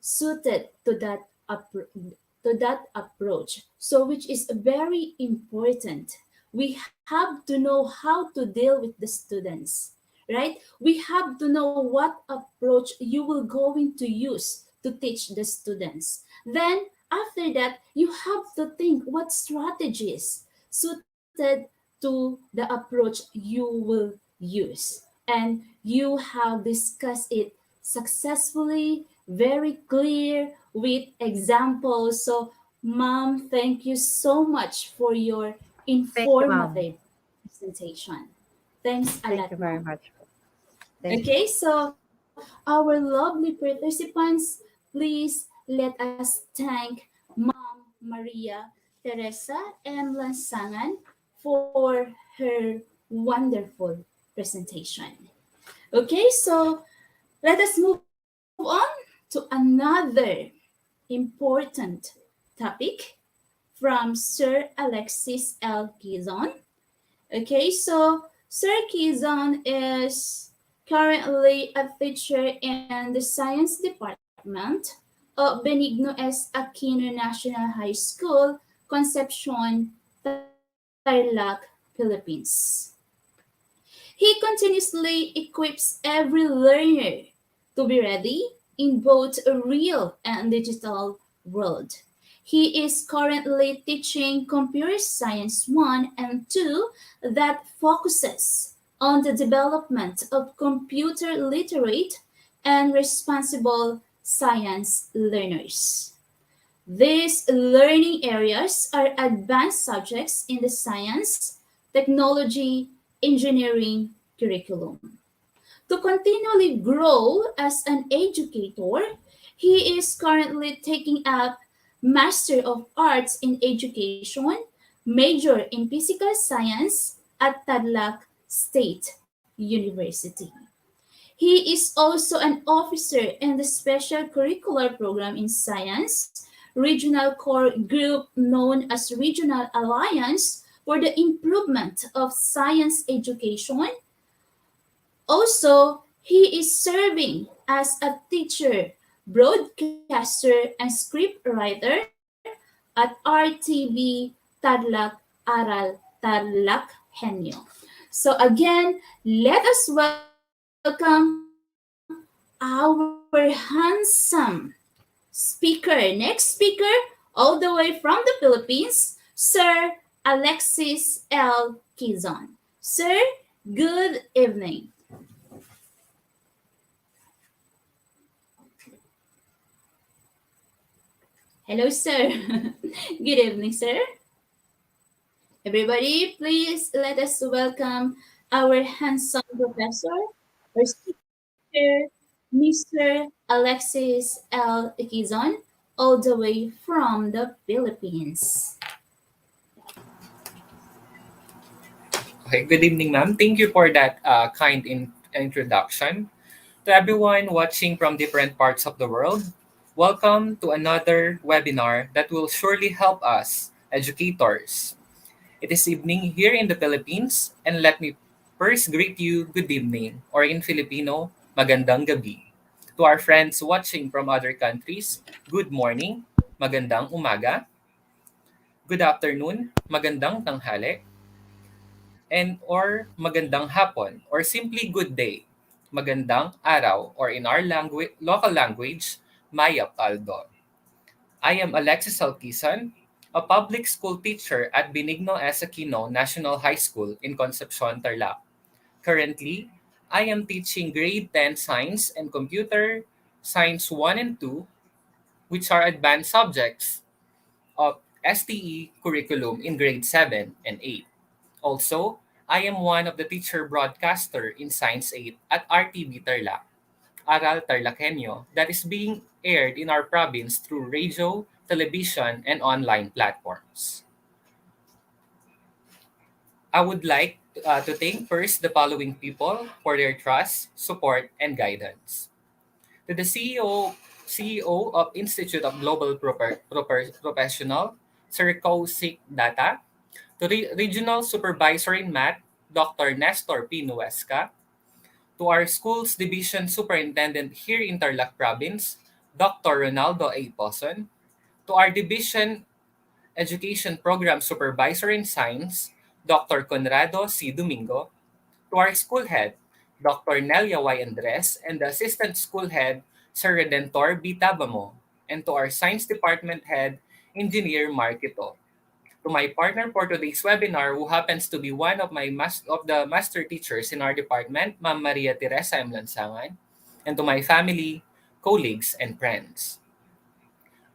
Speaker 1: suited to that approach, so which is very important. We have to know how to deal with the students, right? We have to know what approach you will going to use to teach the students. Then after that, you have to think what strategies suited to the approach you will use, and you have discussed it successfully, very clear with examples. So, Mom, thank you so much for your
Speaker 2: Thank you, ma'am.
Speaker 1: informative presentation. Thanks a
Speaker 2: Thank you
Speaker 1: lot,
Speaker 2: very
Speaker 1: Mom.
Speaker 2: much. Thank you.
Speaker 1: Okay, so our lovely participants, please let us thank Mom Maria Teresa and Lansangan for her wonderful presentation. Okay, so let us move on to another important topic from Sir Alexis L. Gizon. Okay, so Sir Kizon is currently a teacher in the science department of Benigno S. Aquino National High School, Concepcion, Tarlac, Philippines. He continuously equips every learner to be ready in both a real and digital world. He is currently teaching Computer Science 1 and 2 that focuses on the development of computer literate and responsible science learners. These learning areas are advanced subjects in the science, technology, engineering curriculum. To continually grow as an educator, he is currently taking up Master of Arts in Education, major in Physical Science at Tadlac State University. He is also an officer in the Special Curricular Program in Science, regional core group known as Regional Alliance for the Improvement of Science Education. Also, he is serving as a teacher, broadcaster, and scriptwriter at RTV Tarlac Aral Tarlac Henyo. So again, let us welcome our handsome speaker, next speaker, all the way from the Philippines, Sir Alexis L. Kizon. Sir, good evening. Hello, sir. Good evening, sir. Everybody, please let us welcome our handsome professor, our speaker, Mr. Alexis L. Ikizon, all the way from the Philippines.
Speaker 3: Okay, good evening, ma'am. Thank you for that kind introduction. To everyone watching from different parts of the world, welcome to another webinar that will surely help us, educators. It is evening here in the Philippines, and let me first greet you good evening, or in Filipino, magandang gabi. To our friends watching from other countries, good morning, magandang umaga, good afternoon, magandang tanghali, and or magandang hapon or simply good day, magandang araw or in our language, local language, Maya Paldo. I am Alexis Alquisan, a public school teacher at Benigno S. Aquino National High School in Concepcion, Tarlac. Currently, I am teaching grade 10 science and computer science 1 and 2, which are advanced subjects of STE curriculum in grade 7 and 8. Also, I am one of the teacher broadcaster in Science 8 at RTV Tarlac, Aral Tarlacenyo, that is being aired in our province through radio, television, and online platforms. I would like to thank first the following people for their trust, support, and guidance. To the CEO of Institute of Global Professional, Sir Kausik Data, to Regional Supervisor in Math, Dr. Nestor P. Nuesca, to our Schools Division Superintendent here in Tarlac Province, Dr. Ronaldo A. Poson, to our Division Education Program Supervisor in Science, Dr. Conrado C. Domingo, to our School Head, Dr. Nelia Y. Andres, and the Assistant School Head, Sir Redentor B. Tabamo, and to our Science Department Head, Engineer Marquito. To my partner for today's webinar, who happens to be one of the master teachers in our department, Ma'am Maria Teresa M. Lansangan, and to my family, colleagues, and friends.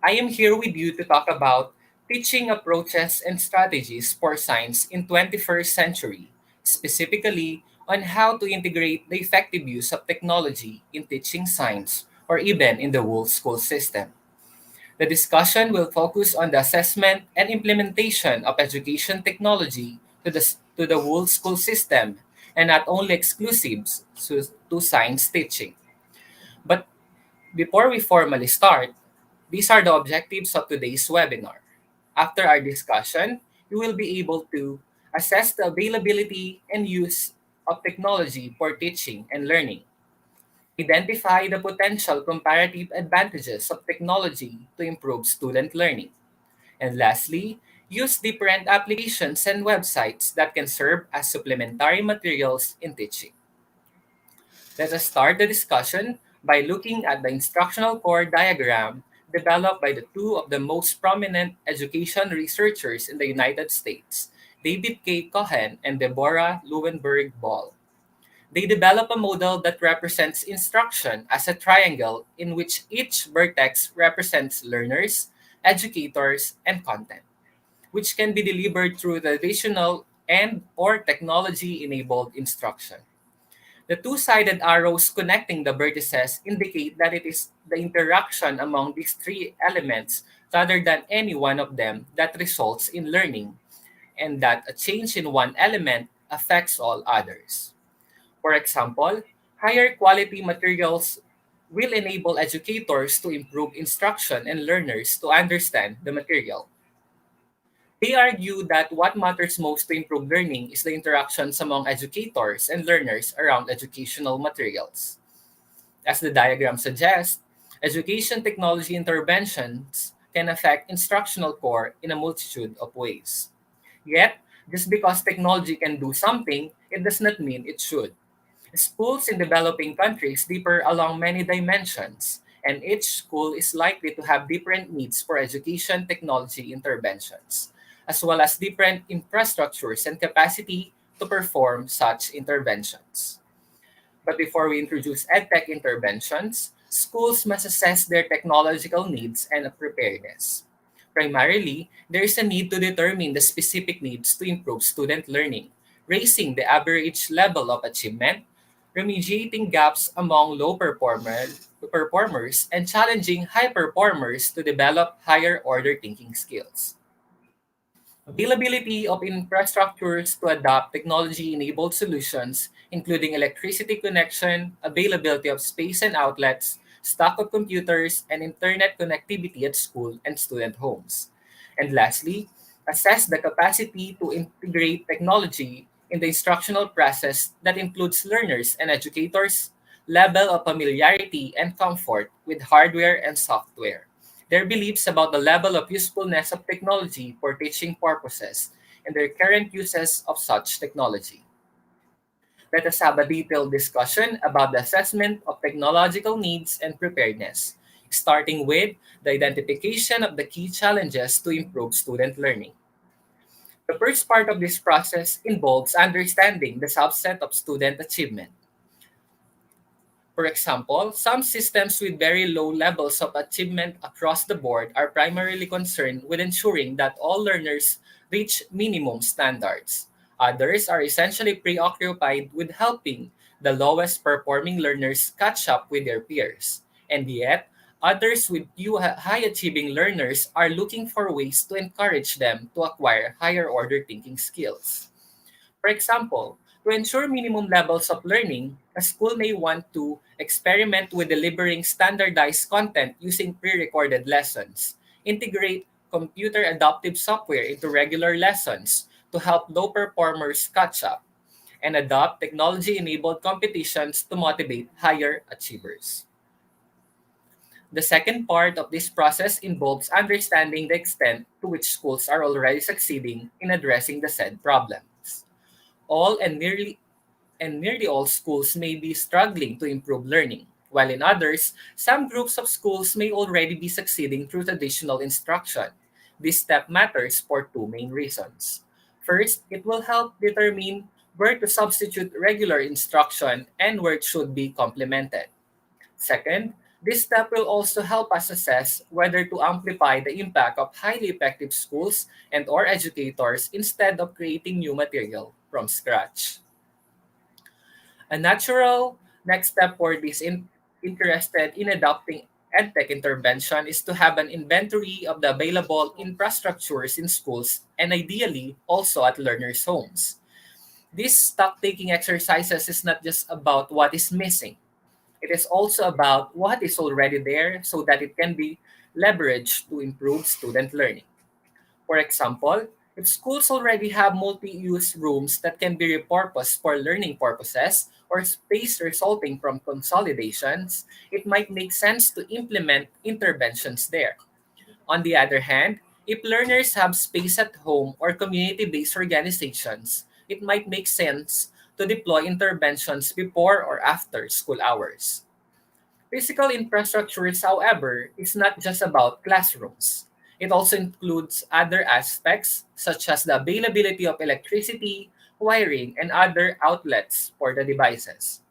Speaker 3: I am here with you to talk about teaching approaches and strategies for science in 21st century, specifically on how to integrate the effective use of technology in teaching science or even in the whole school system. The discussion will focus on the assessment and implementation of education technology to the whole school system and not only exclusive to science teaching. But before we formally start, these are the objectives of today's webinar. After our discussion, you will be able to assess the availability and use of technology for teaching and learning, identify the potential comparative advantages of technology to improve student learning, and lastly, use different applications and websites that can serve as supplementary materials in teaching. Let us start the discussion by looking at the instructional core diagram developed by the two of the most prominent education researchers in the United States, David K. Cohen and Deborah Lewenberg Ball. They develop a model that represents instruction as a triangle in which each vertex represents learners, educators, and content, which can be delivered through traditional and or technology-enabled instruction. The two-sided arrows connecting the vertices indicate that it is the interaction among these three elements rather than any one of them that results in learning, and that a change in one element affects all others. For example, higher quality materials will enable educators to improve instruction and learners to understand the material. They argue that what matters most to improve learning is the interactions among educators and learners around educational materials. As the diagram suggests, education technology interventions can affect instructional core in a multitude of ways. Yet, just because technology can do something, it does not mean it should. Schools in developing countries differ along many dimensions, and each school is likely to have different needs for education technology interventions, as well as different infrastructures and capacity to perform such interventions. But before we introduce EdTech interventions, schools must assess their technological needs and preparedness. Primarily, there is a need to determine the specific needs to improve student learning, raising the average level of achievement, remediating gaps among performers, and challenging high performers to develop higher order thinking skills. Availability of infrastructures to adopt technology-enabled solutions, including electricity connection, availability of space and outlets, stock of computers, and internet connectivity at school and student homes. And lastly, assess the capacity to integrate technology in the instructional process that includes learners and educators' level of familiarity and comfort with hardware and software, their beliefs about the level of usefulness of technology for teaching purposes, and their current uses of such technology. Let us have a detailed discussion about the assessment of technological needs and preparedness, starting with the identification of the key challenges to improve student learning. The first part of this process involves understanding the subset of student achievement. For example, some systems with very low levels of achievement across the board are primarily concerned with ensuring that all learners reach minimum standards. Others are essentially preoccupied with helping the lowest performing learners catch up with their peers. And yet, others with few high achieving learners are looking for ways to encourage them to acquire higher order thinking skills. For example, to ensure minimum levels of learning, a school may want to experiment with delivering standardized content using pre-recorded lessons, integrate computer adaptive software into regular lessons to help low performers catch up, and adopt technology-enabled competitions to motivate higher achievers. The second part of this process involves understanding the extent to which schools are already succeeding in addressing the said problems. All and nearly all schools may be struggling to improve learning, while in others, some groups of schools may already be succeeding through traditional instruction. This step matters for two main reasons. First, it will help determine where to substitute regular instruction and where it should be complemented. Second, this step will also help us assess whether to amplify the impact of highly effective schools and or educators instead of creating new material from scratch. A natural next step for interested in adopting EdTech intervention is to have an inventory of the available infrastructures in schools and ideally also at learners' homes. This stock-taking exercises is not just about what is missing. It is also about what is already there so that it can be leveraged to improve student learning. For example, if schools already have multi-use rooms that can be repurposed for learning purposes or space resulting from consolidations, it might make sense to implement interventions there. On the other hand, If learners have space at home or community based organizations, it might make sense to deploy interventions before or after school hours. Physical infrastructures, however, is not just about classrooms. It also includes other aspects such as the availability of electricity, wiring, and other outlets for the devices.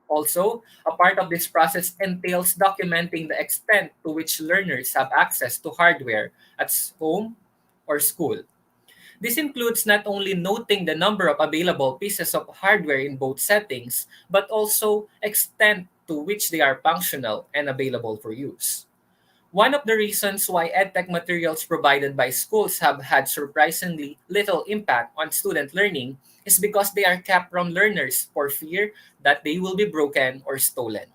Speaker 3: Also, a part of this process entails documenting the extent to which learners have access to hardware at home or school. This includes not only noting the number of available pieces of hardware in both settings, but also extent to which they are functional and available for use. One of the reasons why EdTech materials provided by schools have had surprisingly little impact on student learning is because they are kept from learners for fear that they will be broken or stolen.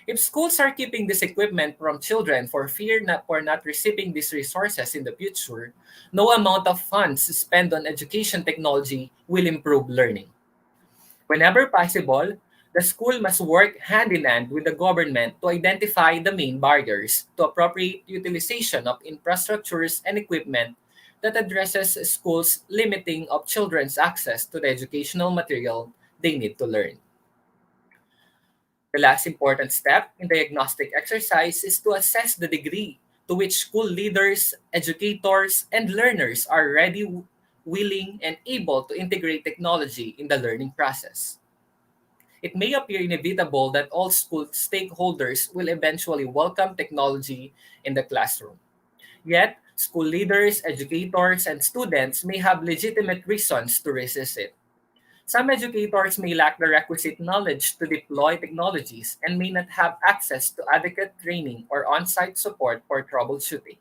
Speaker 3: If schools are keeping this equipment from children for fear for not receiving these resources in the future, no amount of funds spent on education technology will improve learning. Whenever possible, the school must work hand in hand with the government to identify the main barriers to appropriate utilization of infrastructures and equipment that addresses schools' limiting of children's access to the educational material they need to learn. The last important step in the diagnostic exercise is to assess the degree to which school leaders, educators, and learners are ready, willing, and able to integrate technology in the learning process. It may appear inevitable that all school stakeholders will eventually welcome technology in the classroom. Yet, school leaders, educators, and students may have legitimate reasons to resist it. Some educators may lack the requisite knowledge to deploy technologies and may not have access to adequate training or on site support for troubleshooting.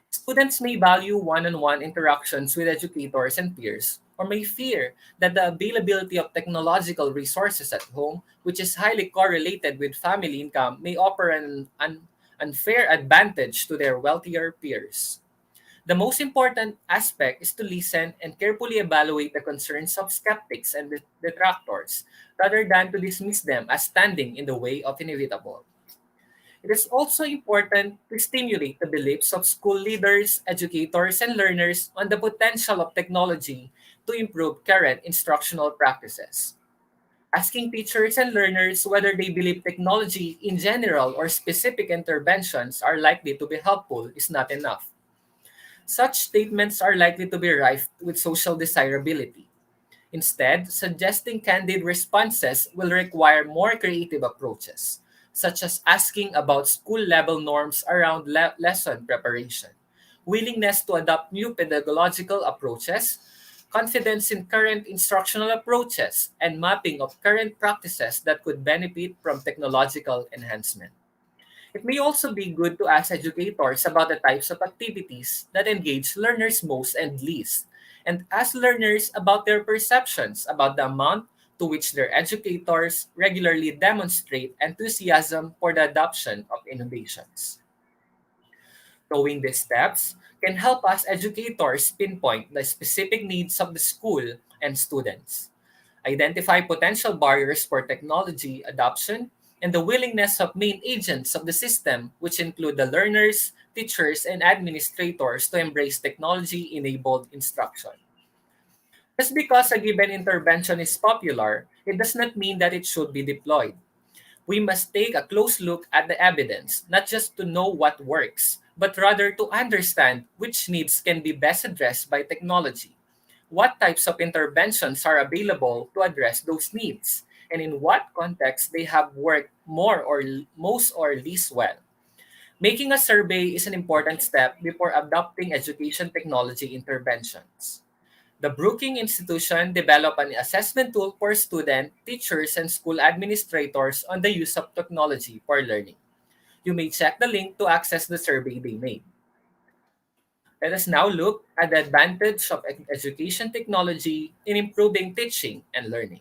Speaker 3: Students may value one on one interactions with educators and peers, or may fear that the availability of technological resources at home, which is highly correlated with family income, may offer an unfair advantage to their wealthier peers. The most important aspect is to listen and carefully evaluate the concerns of skeptics and detractors, rather than to dismiss them as standing in the way of inevitable. It is also important to stimulate the beliefs of school leaders, educators, and learners on the potential of technology to improve current instructional practices. Asking teachers and learners whether they believe technology in general or specific interventions are likely to be helpful is not enough. Such statements are likely to be rife with social desirability. Instead, suggesting candid responses will require more creative approaches, such as asking about school level norms around lesson preparation, willingness to adopt new pedagogical approaches, confidence in current instructional approaches, and mapping of current practices that could benefit from technological enhancement. It may also be good to ask educators about the types of activities that engage learners most and least, and ask learners about their perceptions about the amount to which their educators regularly demonstrate enthusiasm for the adoption of innovations. Knowing these steps can help us educators pinpoint the specific needs of the school and students, identify potential barriers for technology adoption, and the willingness of main agents of the system, which include the learners, teachers, and administrators, to embrace technology enabled instruction. Just because a given intervention is popular, it does not mean that it should be deployed. We must take a close look at the evidence, not just to know what works, but rather to understand which needs can be best addressed by technology. What types of interventions are available to address those needs, and in what context they have worked more or most or least well. Making a survey is an important step before adopting education technology interventions. The Brookings Institution developed an assessment tool for students, teachers, and school administrators on the use of technology for learning. You may check the link to access the survey they made. Let us now look at the advantage of education technology in improving teaching and learning.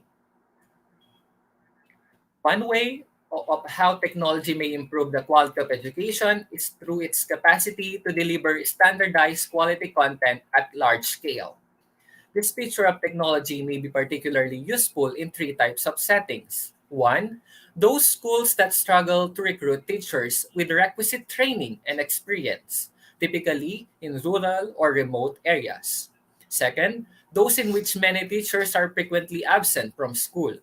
Speaker 3: One way of how technology may improve the quality of education is through its capacity to deliver standardized quality content at large scale. This feature of technology may be particularly useful in three types of settings. One, those schools that struggle to recruit teachers with requisite training and experience. typically in rural or remote areas. Second, those in which many teachers are frequently absent from school.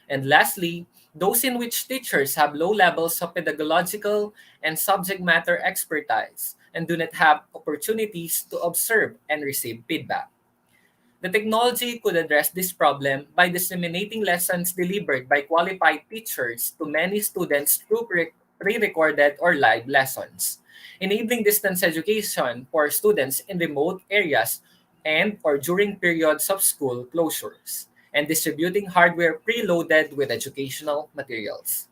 Speaker 3: And lastly, those in which teachers have low levels of pedagogical and subject matter expertise and do not have opportunities to observe and receive feedback. The technology could address this problem by disseminating lessons delivered by qualified teachers to many students through pre-recorded or live lessons, enabling distance education for students in remote areas and or during periods of school closures, and distributing hardware preloaded with educational materials.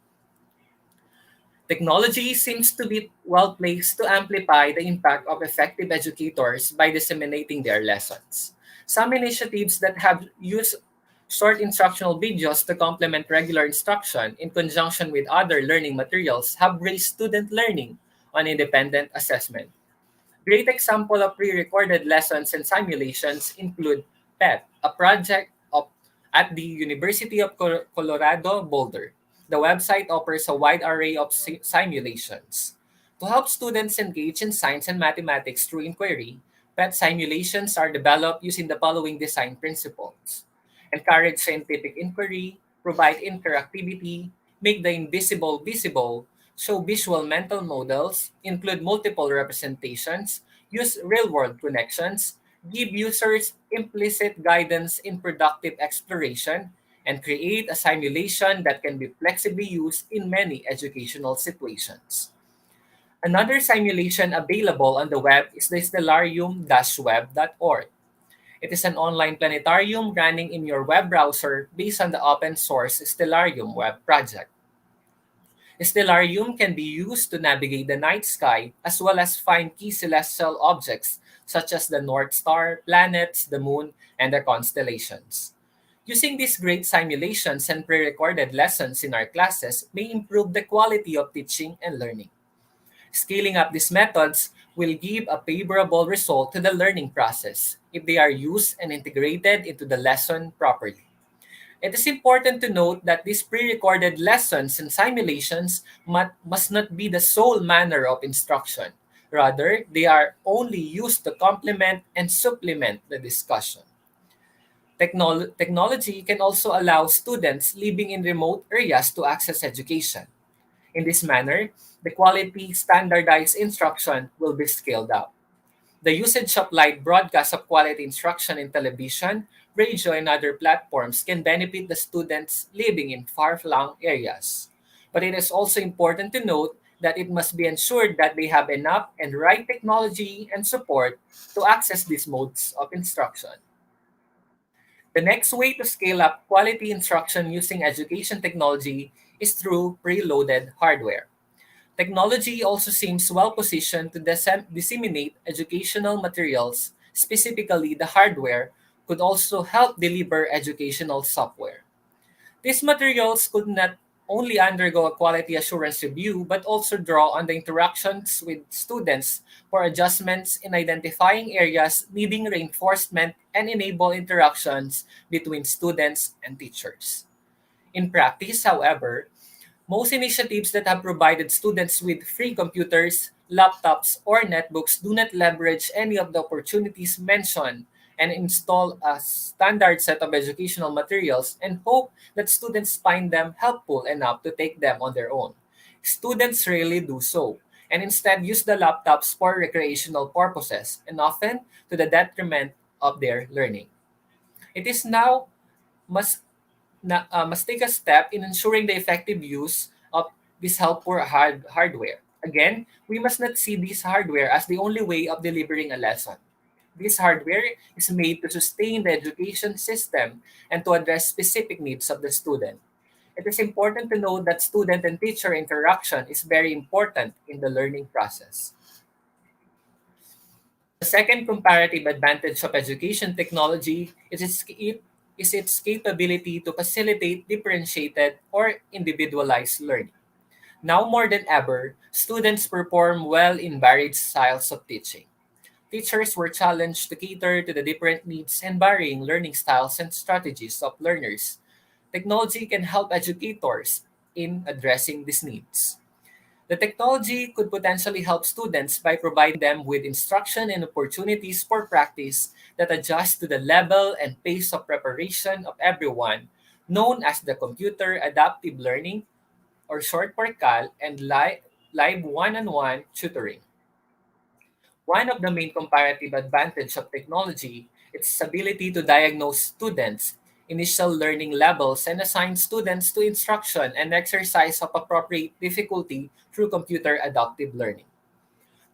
Speaker 3: Technology seems to be well placed to amplify the impact of effective educators by disseminating their lessons. Some initiatives that have used short instructional videos to complement regular instruction in conjunction with other learning materials have raised student learning on independent assessment. Great example of pre-recorded lessons and simulations include PET, a project at the University of Colorado Boulder. The website offers a wide array of simulations. To help students engage in science and mathematics through inquiry, PET simulations are developed using the following design principles: encourage scientific inquiry, provide interactivity, make the invisible visible, show visual mental models, include multiple representations, use real world connections, give users implicit guidance in productive exploration, and create a simulation that can be flexibly used in many educational situations. Another simulation available on the web is the stellarium-web.org. It is an online planetarium running in your web browser based on the open source Stellarium web project. Stellarium can be used to navigate the night sky as well as find key celestial objects such as the North Star, planets, the moon, and the constellations. Using these great simulations and pre recorded lessons in our classes may improve the quality of teaching and learning. Scaling up these methods will give a favorable result to the learning process if they are used and integrated into the lesson properly. It is important to note that these pre-recorded lessons and simulations must not be the sole manner of instruction. Rather, they are only used to complement and supplement the discussion. Technology can also allow students living in remote areas to access education. In this manner, the quality standardized instruction will be scaled up. The usage of live broadcasts of quality instruction in television, radio, and other platforms can benefit the students living in far-flung areas. But it is also important to note that it must be ensured that they have enough and right technology and support to access these modes of instruction. The next way to scale up quality instruction using education technology is through preloaded hardware. Technology also seems well positioned to disseminate educational materials, specifically the hardware, could also help deliver educational software. These materials could not only undergo a quality assurance review but also draw on the interactions with students for adjustments in identifying areas needing reinforcement and enable interactions between students and teachers. In practice, however, most initiatives that have provided students with free computers, laptops, or netbooks do not leverage any of the opportunities mentioned and install a standard set of educational materials and hope that students find them helpful enough to take them on their own. Students rarely do so and instead use the laptops for recreational purposes and often to the detriment of their learning. It is now must must take a step in ensuring the effective use of this helpful hardware. Again, we must not see this hardware as the only way of delivering a lesson. This hardware is made to sustain the education system and to address specific needs of the student. It is important to note that student and teacher interaction is very important in the learning process. The second comparative advantage of education technology is its capability to facilitate differentiated or individualized learning. Now more than ever, students perform well in varied styles of teaching. Teachers were challenged to cater to the different needs and varying learning styles and strategies of learners. Technology can help educators in addressing these needs. The technology could potentially help students by providing them with instruction and opportunities for practice that adjust to the level and pace of preparation of everyone, known as the computer adaptive learning or short for CAL and live one-on-one tutoring. One of the main comparative advantage of technology is its ability to diagnose students' initial learning levels and assign students to instruction and exercise of appropriate difficulty through computer adaptive learning.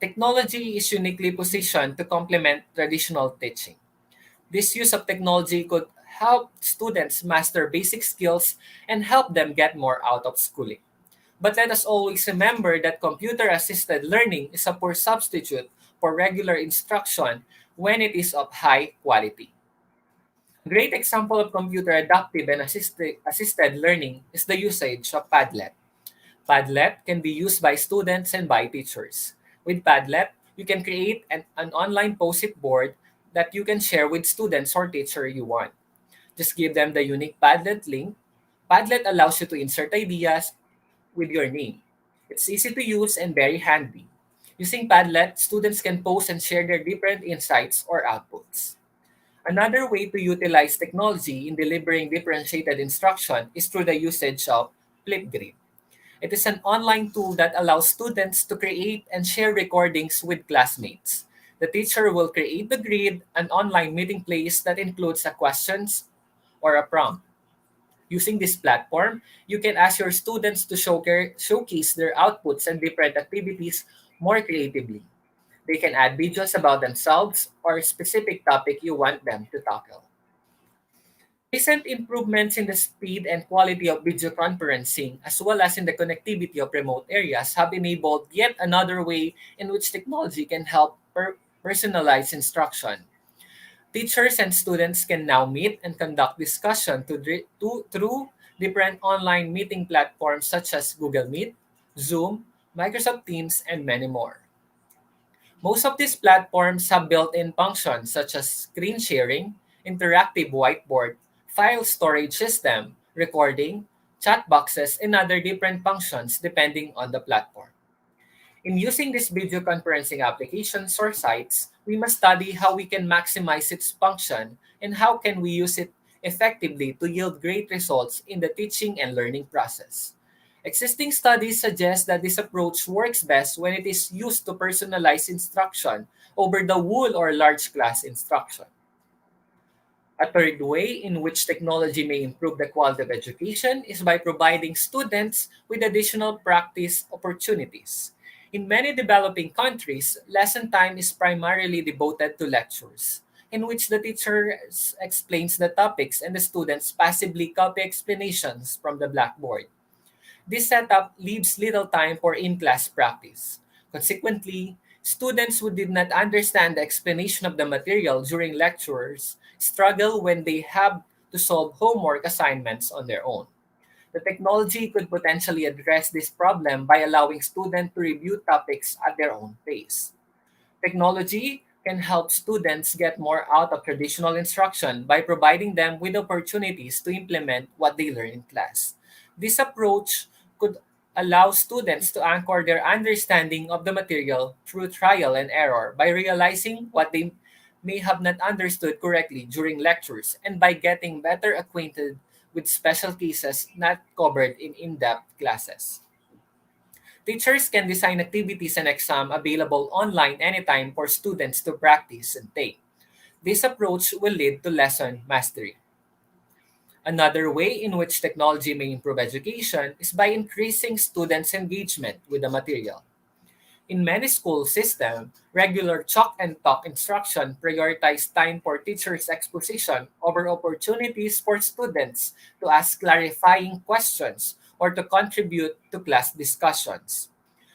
Speaker 3: Technology is uniquely positioned to complement traditional teaching. This use of technology could help students master basic skills and help them get more out of schooling. But let us always remember that computer assisted learning is a poor substitute for regular instruction when it is of high quality. A great example of computer adaptive and assisted learning is the usage of Padlet. Padlet can be used by students and by teachers. With Padlet, you can create an online post-it board that you can share with students or teacher you want. Just give them the unique Padlet link. Padlet allows you to insert ideas with your name. It's easy to use and very handy. Using Padlet, students can post and share their different insights or outputs. Another way to utilize technology in delivering differentiated instruction is through the usage of Flipgrid. It is an online tool that allows students to create and share recordings with classmates. The teacher will create the grid, an online meeting place that includes a questions or a prompt. Using this platform, you can ask your students to showcase their outputs and different activities more creatively. They can add videos about themselves or a specific topic you want them to tackle. Recent improvements in the speed and quality of video conferencing, as well as in the connectivity of remote areas, have enabled yet another way in which technology can help personalize instruction. Teachers and students can now meet and conduct discussion through different online meeting platforms such as Google Meet, Zoom, Microsoft Teams, and many more. Most of these platforms have built-in functions such as screen sharing, interactive whiteboard, file storage system, recording, chat boxes, and other different functions depending on the platform. In using these video conferencing applications or sites, we must study how we can maximize its function and how can we use it effectively to yield great results in the teaching and learning process. Existing studies suggest that this approach works best when it is used to personalize instruction over the whole or large class instruction. A third way in which technology may improve the quality of education is by providing students with additional practice opportunities. In many developing countries, lesson time is primarily devoted to lectures, in which the teacher explains the topics and the students passively copy explanations from the blackboard. This setup leaves little time for in-class practice. Consequently, students who did not understand the explanation of the material during lectures struggle when they have to solve homework assignments on their own. The technology could potentially address this problem by allowing students to review topics at their own pace. Technology can help students get more out of traditional instruction by providing them with opportunities to implement what they learn in class. This approach could allow students to anchor their understanding of the material through trial and error by realizing what they may have not understood correctly during lectures and by getting better acquainted with special cases not covered in in-depth classes. Teachers can design activities and exam available online anytime for students to practice and take. This approach will lead to lesson mastery. Another way in which technology may improve education is by increasing students' engagement with the material. In many school systems, regular chalk and talk instruction prioritize time for teachers' exposition over opportunities for students to ask clarifying questions or to contribute to class discussions.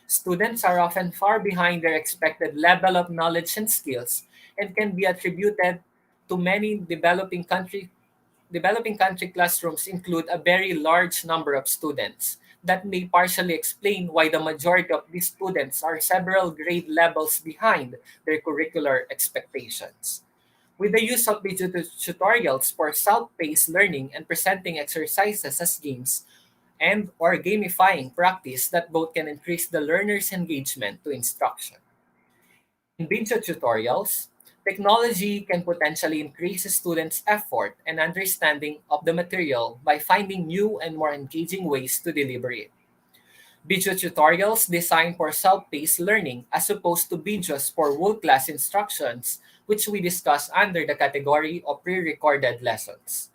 Speaker 3: Students are often far behind their expected level of knowledge and skills and can be attributed to many developing country classrooms include a very large number of students. That may partially explain why the majority of these students are several grade levels behind their curricular expectations. With the use of video tutorials for self-paced learning and presenting exercises as games, and or gamifying practice that both can increase the learner's engagement to instruction. In video tutorials, technology can potentially increase students' effort and understanding of the material by finding new and more engaging ways to deliver it. Video tutorials designed for self-paced learning as opposed to videos for world-class instructions, which we discuss under the category of pre-recorded lessons.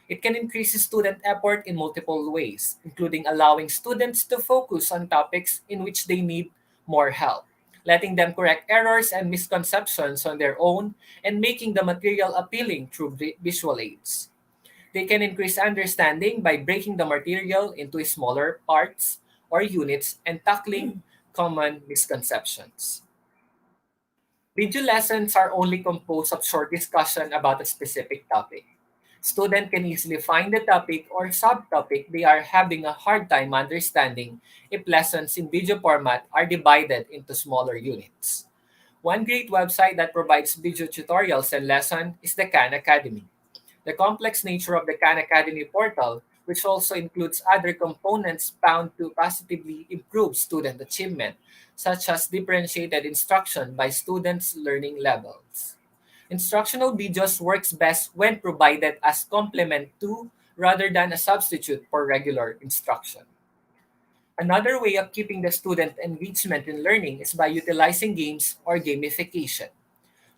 Speaker 3: It can increase student effort in multiple ways, including allowing students to focus on topics in which they need more help, letting them correct errors and misconceptions on their own, and making the material appealing through visual aids. They can increase understanding by breaking the material into smaller parts or units and tackling common misconceptions. Video lessons are only composed of short discussion about a specific topic. Student can easily find the topic or subtopic they are having a hard time understanding if lessons in video format are divided into smaller units. One great website that provides video tutorials and lessons is the Khan Academy. The complex nature of the Khan Academy portal, which also includes other components found to positively improve student achievement, such as differentiated instruction by students' learning levels. Instructional videos works best when provided as complement to rather than a substitute for regular instruction. Another way of keeping the student engagement in learning is by utilizing games or gamification.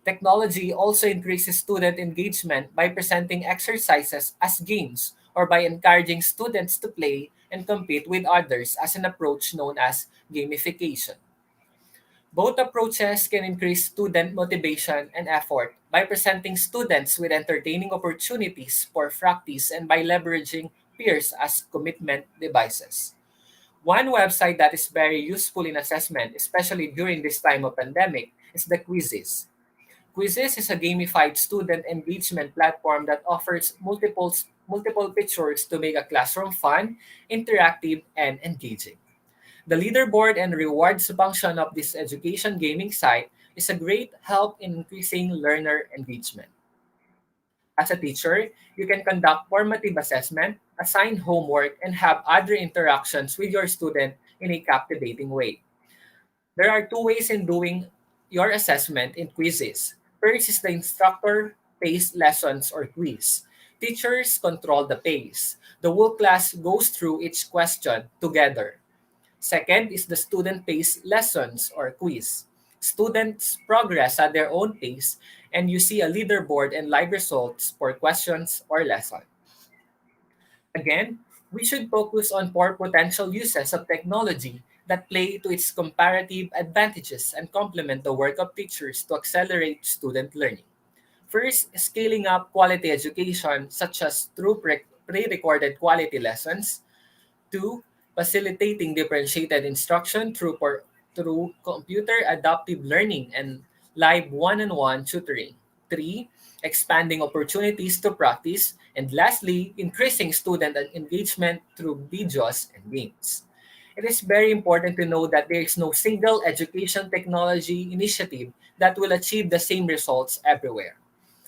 Speaker 3: Technology also increases student engagement by presenting exercises as games or by encouraging students to play and compete with others as an approach known as gamification. Both approaches can increase student motivation and effort by presenting students with entertaining opportunities for practice and by leveraging peers as commitment devices. One website that is very useful in assessment, especially during this time of pandemic, is the Quizzes. Quizzes is a gamified student engagement platform that offers multiple features to make a classroom fun, interactive, and engaging. The leaderboard and rewards function of this education gaming site is a great help in increasing learner engagement. As a teacher, you can conduct formative assessment, assign homework, and have other interactions with your student in a captivating way. There are two ways in doing your assessment in quizzes. First is the instructor paced lessons or quiz. Teachers control the pace. The whole class goes through each question together. Second is the student-paced lessons or quiz. Students progress at their own pace, and you see a leaderboard and live results for questions or lesson. Again, we should focus on four potential uses of technology that play to its comparative advantages and complement the work of teachers to accelerate student learning. First, scaling up quality education, such as through pre-recorded quality lessons. Two, facilitating differentiated instruction through computer adaptive learning and live one-on-one tutoring. Three, expanding opportunities to practice. And lastly, increasing student engagement through videos and games. It is very important to know that there is no single education technology initiative that will achieve the same results everywhere,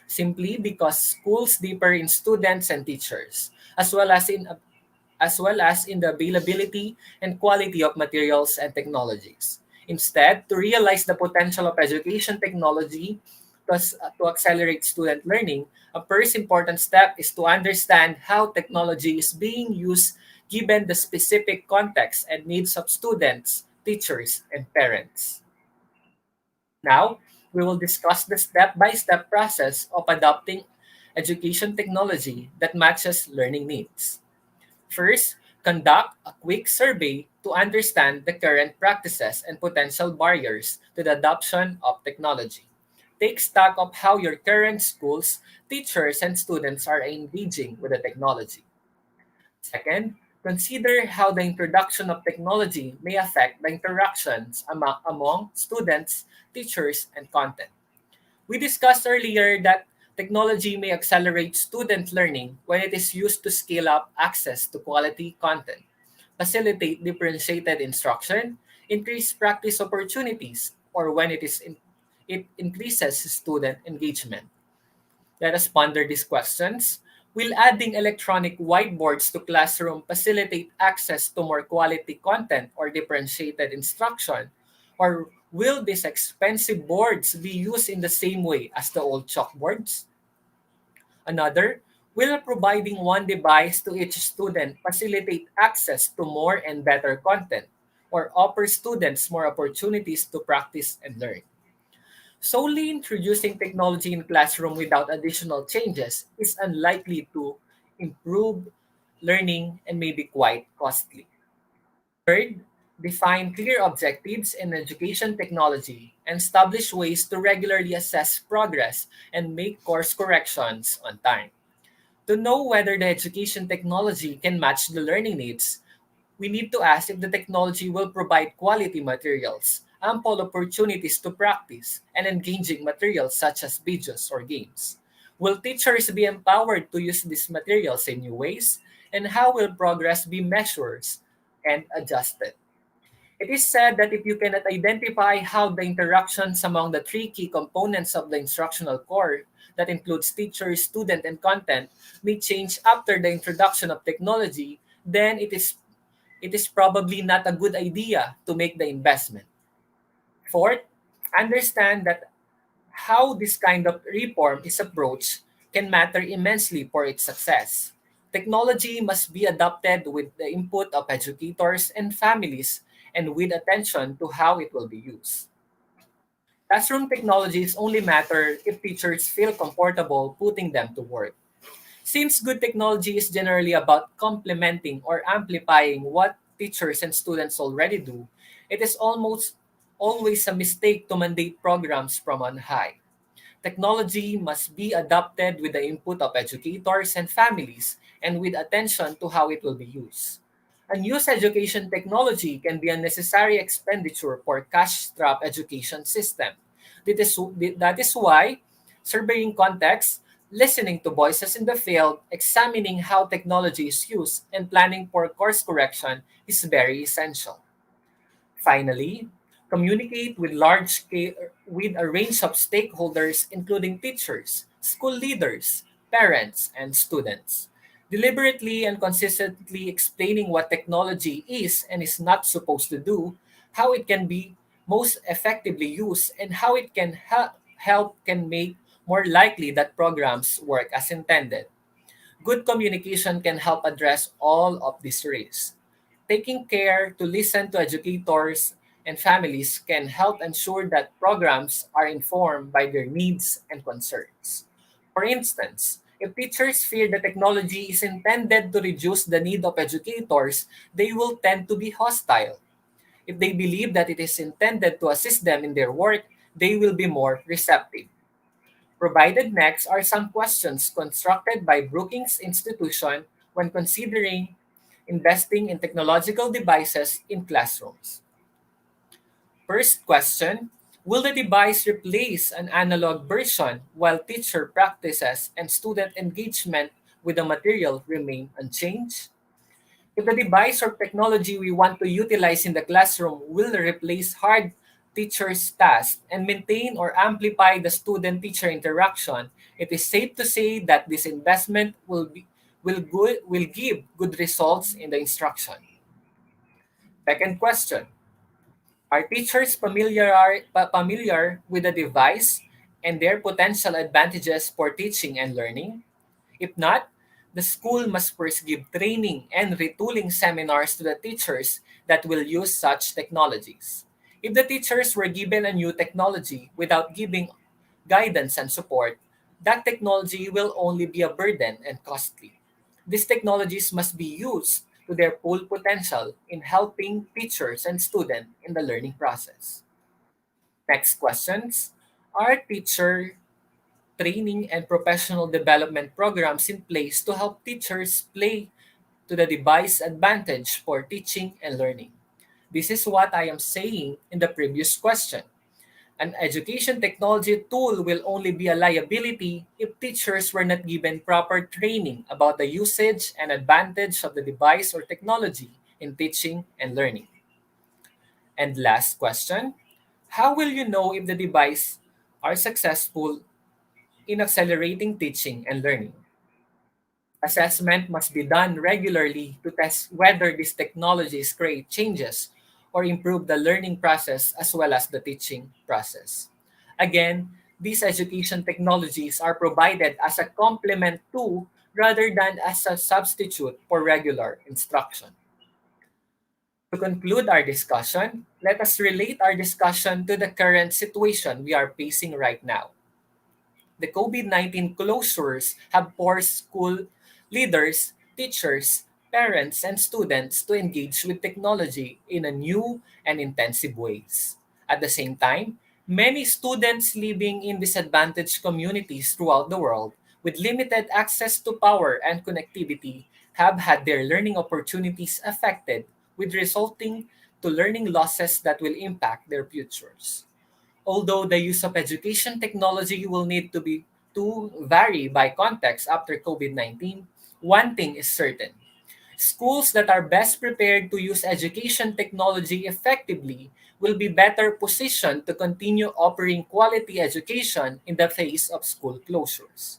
Speaker 3: simply because schools differ in students and teachers, as well as in the availability and quality of materials and technologies. Instead, to realize the potential of education technology to accelerate student learning, a first important step is to understand how technology is being used given the specific context and needs of students, teachers, and parents. Now, we will discuss the step by step process of adopting education technology that matches learning needs. First, conduct a quick survey to understand the current practices and potential barriers to the adoption of technology. Take stock of how your current schools, teachers, and students are engaging with the technology. Second, consider how the introduction of technology may affect the interactions among students, teachers, and content. We discussed earlier that technology may accelerate student learning when it is used to scale up access to quality content, facilitate differentiated instruction, increase practice opportunities, or when it increases student engagement. Let us ponder these questions. Will adding electronic whiteboards to classroom facilitate access to more quality content or differentiated instruction? Or will these expensive boards be used in the same way as the old chalkboards? Another, will providing one device to each student facilitate access to more and better content or offer students more opportunities to practice and learn? Solely introducing technology in classroom without additional changes is unlikely to improve learning and may be quite costly. Third, define clear objectives in education technology and establish ways to regularly assess progress and make course corrections on time. To know whether the education technology can match the learning needs, we need to ask if the technology will provide quality materials, ample opportunities to practice, and engaging materials such as videos or games. Will teachers be empowered to use these materials in new ways? And how will progress be measured and adjusted? It is said that if you cannot identify how the interactions among the three key components of the instructional core, that includes teacher, student, and content, may change after the introduction of technology, then it is probably not a good idea to make the investment. Fourth, understand that how this kind of reform is approached can matter immensely for its success. Technology must be adopted with the input of educators and families and with attention to how it will be used. Classroom technologies only matter if teachers feel comfortable putting them to work. Since good technology is generally about complementing or amplifying what teachers and students already do, it is almost always a mistake to mandate programs from on high. Technology must be adopted with the input of educators and families and with attention to how it will be used. Unused education technology can be a necessary expenditure for cash-strapped education system. That is why surveying context, listening to voices in the field, examining how technology is used, and planning for course correction is very essential. Finally, communicate with with a range of stakeholders including teachers, school leaders, parents, and students. Deliberately and consistently explaining what technology is and is not supposed to do, how it can be most effectively used, and how it can help can make more likely that programs work as intended. Good communication can help address all of these risks. Taking care to listen to educators and families can help ensure that programs are informed by their needs and concerns. For instance, if teachers fear that technology is intended to reduce the need of educators, they will tend to be hostile. If they believe that it is intended to assist them in their work, they will be more receptive. Provided next are some questions constructed by Brookings Institution when considering investing in technological devices in classrooms. First question, will the device replace an analog version while teacher practices and student engagement with the material remain unchanged? If the device or technology we want to utilize in the classroom will replace hard teacher's tasks and maintain or amplify the student-teacher interaction, it is safe to say that this investment will give good results in the instruction. Second question, are teachers familiar with the device and their potential advantages for teaching and learning? If not, the school must first give training and retooling seminars to the teachers that will use such technologies. If the teachers were given a new technology without giving guidance and support, that technology will only be a burden and costly. These technologies must be used to their full potential in helping teachers and students in the learning process. Next questions. Are teacher training and professional development programs in place to help teachers play to the device advantage for teaching and learning? This is what I am saying in the previous question. An education technology tool will only be a liability if teachers were not given proper training about the usage and advantage of the device or technology in teaching and learning. And last question, how will you know if the device are successful in accelerating teaching and learning? Assessment must be done regularly to test whether these technologies create changes or improve the learning process as well as the teaching process. Again, these education technologies are provided as a complement to rather than as a substitute for regular instruction. To conclude our discussion, let us relate our discussion to the current situation we are facing right now. The COVID-19 closures have forced school leaders, teachers, parents, and students to engage with technology in a new and intensive ways. At the same time, many students living in disadvantaged communities throughout the world with limited access to power and connectivity have had their learning opportunities affected, with resulting to learning losses that will impact their futures. Although the use of education technology will need to vary by context after COVID-19, one thing is certain. Schools that are best prepared to use education technology effectively will be better positioned to continue offering quality education in the face of school closures.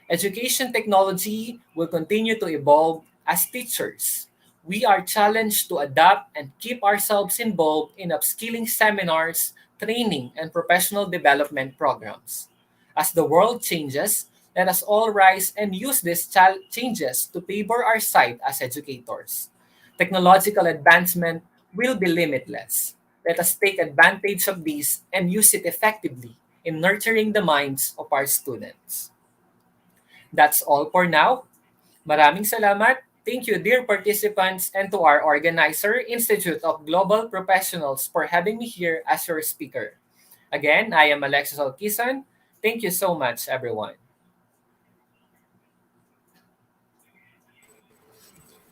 Speaker 3: Education technology will continue to evolve as teachers. We are challenged to adapt and keep ourselves involved in upskilling seminars, training, and professional development programs. As the world changes, let us all rise and use these changes to favor our side as educators. Technological advancement will be limitless. Let us take advantage of these and use it effectively in nurturing the minds of our students. That's all for now. Maraming salamat. Thank you, dear participants, and to our organizer, Institute of Global Professionals, for having me here as your speaker. Again, I am Alexis Alquisan. Thank you so much, everyone.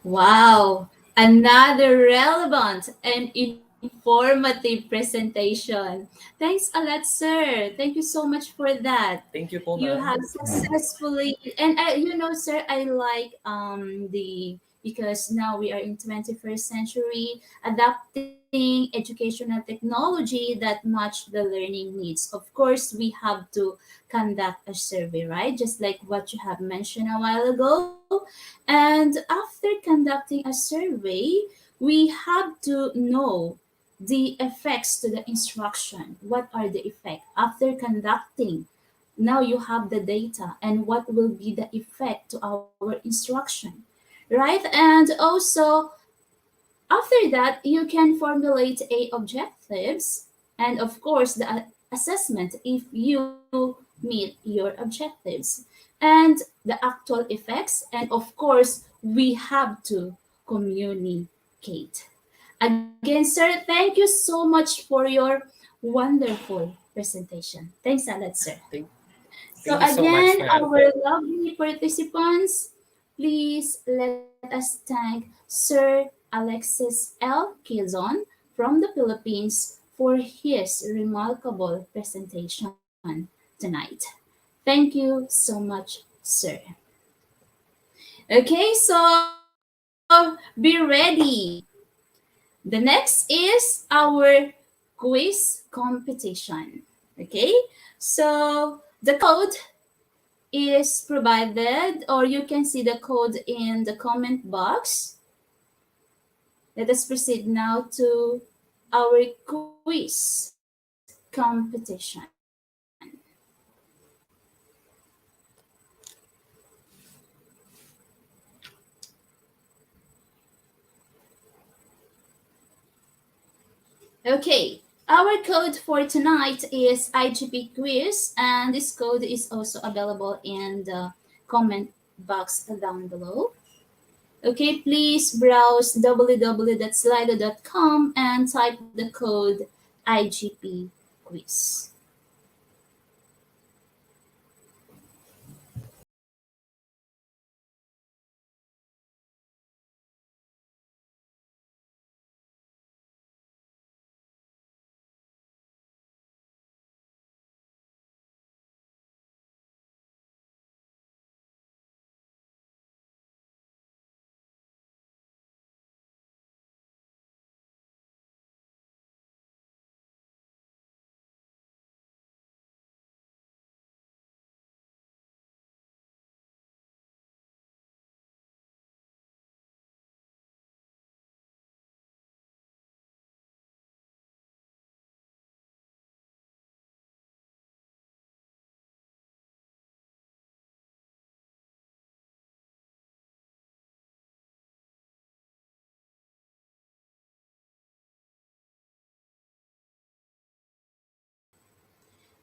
Speaker 1: Wow, another relevant and informative presentation. Thanks a lot, sir. Thank you so much for that.
Speaker 3: Thank you po,
Speaker 1: You have
Speaker 3: ma'am.
Speaker 1: successfully, and sir, I like the because now we are in 21st century, adapting educational technology that match the learning needs. Of course, we have to conduct a survey, right? Just like what you have mentioned a while ago. And after conducting a survey, we have to know the effects to the instruction. What are the effects after conducting? Now you have the data and what will be the effect to our instruction, right? And also after that, you can formulate a objectives and of course the assessment if you meet your objectives and the actual effects, and of course we have to communicate. Again, sir, thank you so much for your wonderful presentation. Thanks a lot, sir.
Speaker 3: Thank,
Speaker 1: So
Speaker 3: thank you so much,
Speaker 1: again,
Speaker 3: ma'am.
Speaker 1: our lovely participants, please let us thank Sir Alexis L. Quezon from the Philippines for his remarkable presentation tonight. Thank you so much, sir. Okay, so be ready. The next is our quiz competition. Okay, so the code is provided, or you can see the code in the comment box. Let us proceed now to our quiz competition. Okay, our code for tonight is IGP quiz, and this code is also available in the comment box down below. Okay, please browse www.slido.com and type the code IGP quiz.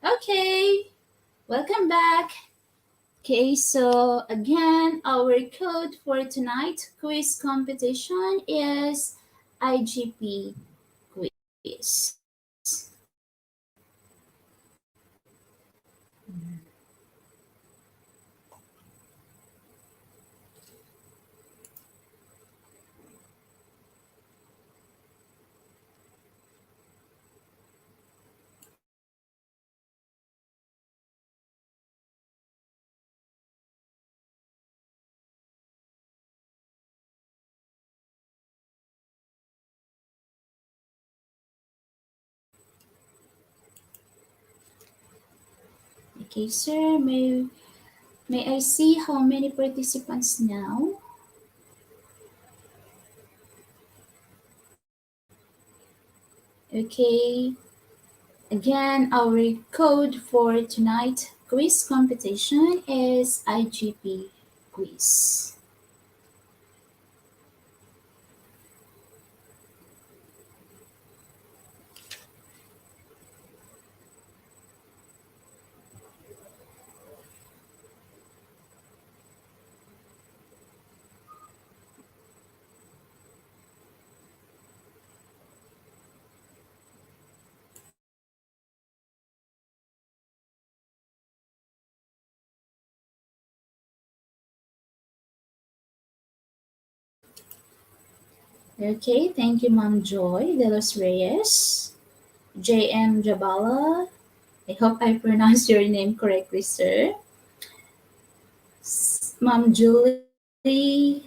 Speaker 1: Okay, welcome back. Okay, so again, our code for tonight quiz competition is IGP quiz. Okay, sir, may I see how many participants now? Okay, again, our code for tonight quiz competition is IGP quiz. Okay, thank you, Ma'am Joy de los Reyes. JM Jabala. I hope I pronounced your name correctly, sir. Ma'am Julie,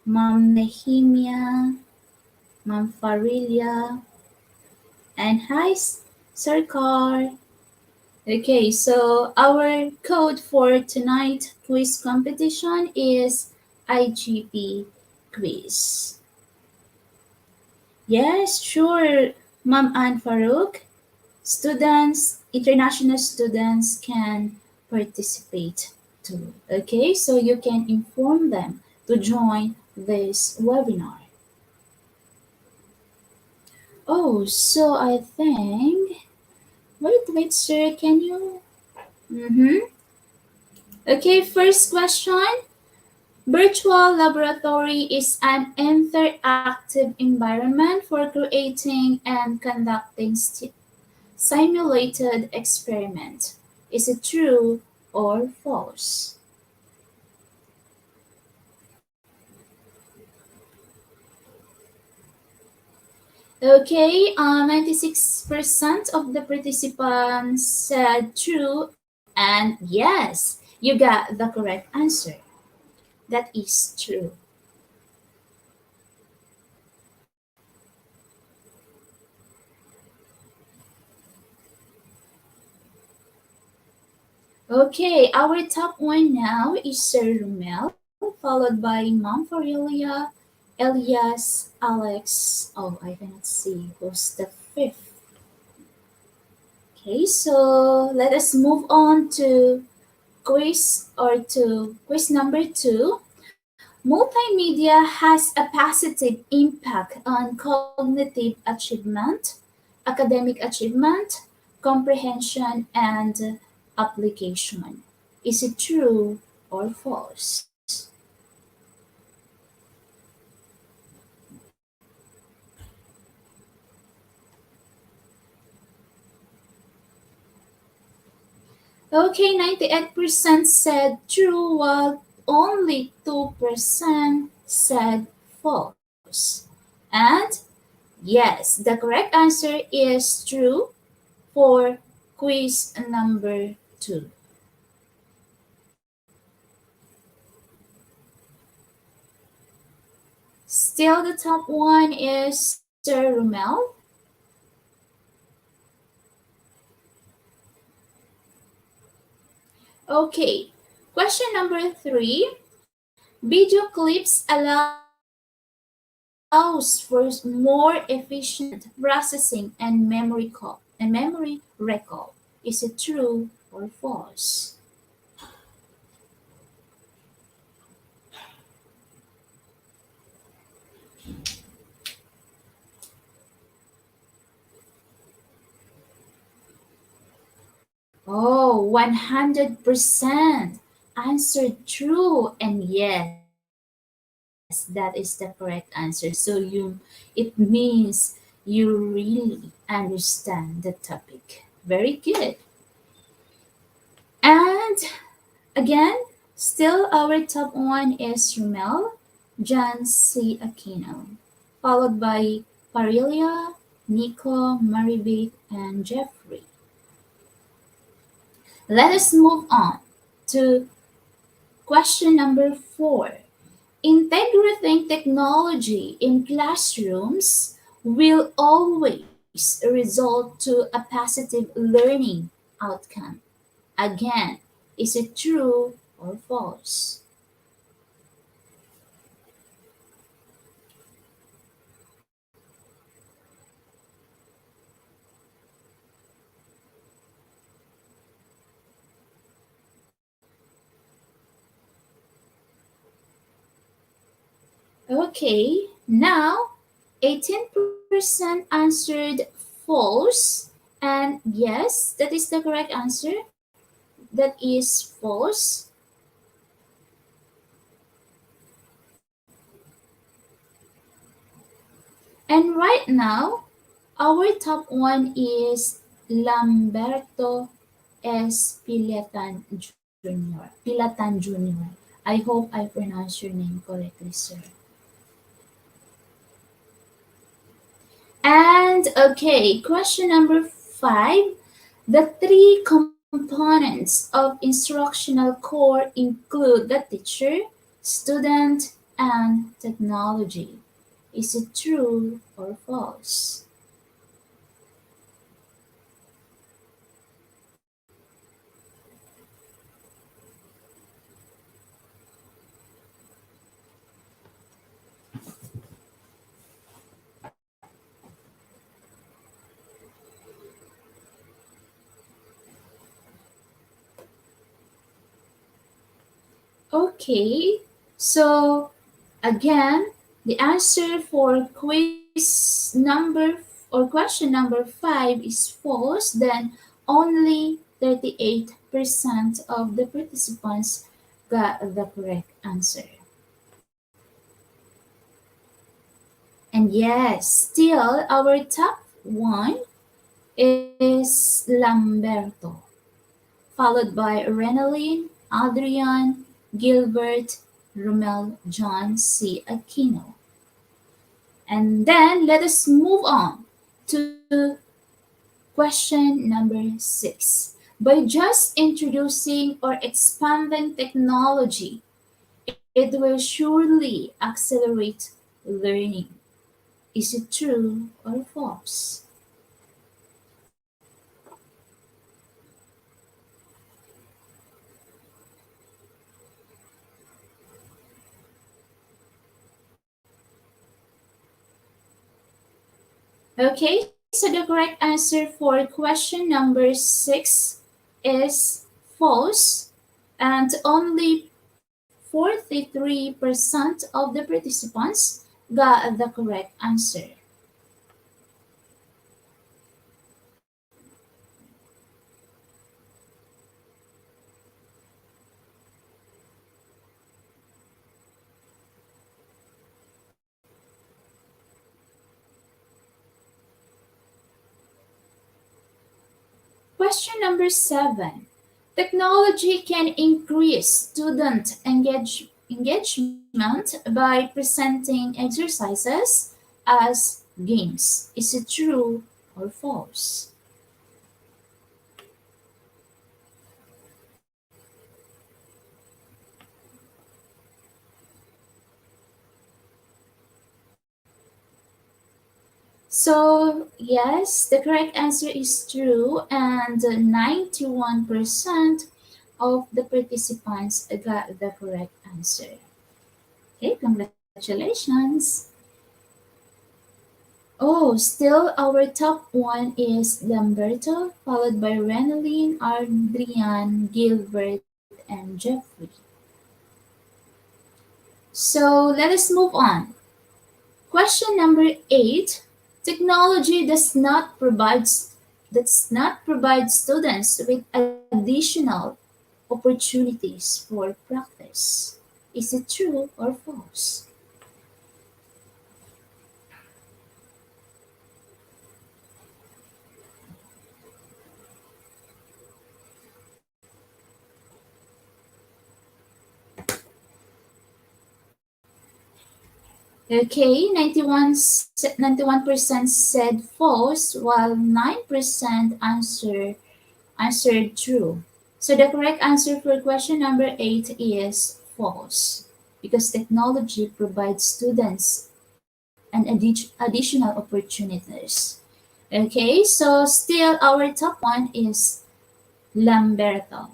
Speaker 1: Ma'am Nehemia, Ma'am Farilia, and hi, Sir Car. Okay, so our code for tonight quiz competition is IGP quiz. Yes, sure, Ma'am Anne Farouk. Students, international students can participate too. Okay, so you can inform them to join this webinar. Oh, so I think, wait, sir, can you? Mm-hmm. Okay, first question. Virtual laboratory is an interactive environment for creating and conducting simulated experiment. Is it true or false? Okay, 96% of the participants said true, and yes, you got the correct answer. That is true. Okay, our top one now is Sir Rumel, followed by Mom Aurelia, Elias, Alex. Oh, I cannot see who's the fifth. Okay, so let us move on to quiz number two. Multimedia has a positive impact on cognitive achievement, academic achievement, comprehension, and application. Is it true or false? Okay, 98% said true, while only 2% said false. And yes, the correct answer is true for quiz number two. Still, the top one is Sir Rumel. Okay, question number three. Video clips allows for more efficient processing and memory recall. Is it true or false? Oh, 100% answered true. And yes, that is the correct answer. It means you really understand the topic. Very good. And again, still our top one is Romel, John C. Aquino, followed by Parilia, Nico, Maribeth, and Jeffrey. Let us move on to question number 4. Integrating technology in classrooms will always result to a positive learning outcome. Again, is it true or false? Okay, now 18% answered false, and yes, that is the correct answer. That is false. And right now, our top one is Lamberto S. Pilatan Jr. I hope I pronounced your name correctly, sir. And okay, question number 5. The three components of instructional core include the teacher, student, and technology. Is it true or false? Okay, so again, the answer for quiz number or question number 5 is false, then only 38% of the participants got the correct answer. And yes, still our top one is Lamberto, followed by Renalyn, Adrian, Gilbert, Romel, John C. Aquino. And then let us move on to question number 6. By just introducing or expanding technology, it will surely accelerate learning. Is it true or false? Okay, so the correct answer for question number 6 is false, and only 43% of the participants got the correct answer. Question number 7. Technology can increase student engagement by presenting exercises as games. Is it true or false? So, yes, the correct answer is true, and 91% of the participants got the correct answer. Okay, congratulations. Oh, still our top one is Lamberto, followed by Renalyn, Adrian, Gilbert, and Jeffrey. So let us move on. Question number 8. Technology does not provide students with additional opportunities for practice. Is it true or false? Okay, 91% said false, while 9% answered true. So the correct answer for question number 8 is false, because technology provides students an additional opportunities. Okay, so still our top one is Lamberto.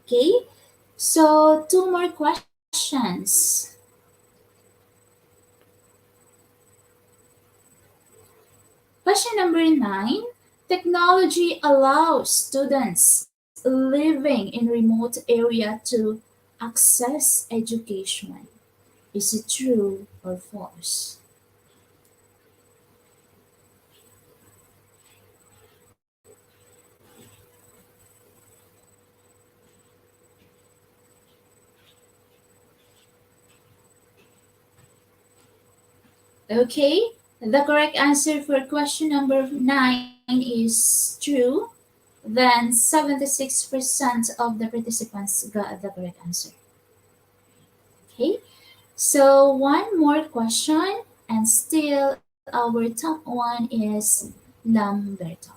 Speaker 1: Okay, so two more questions. Question number 9. Technology allows students living in remote area to access education. Is it true or false? Okay, the correct answer for question number 9 is true. Then 76% of the participants got the correct answer. Okay, so one more question, and still our top one is Lamberto,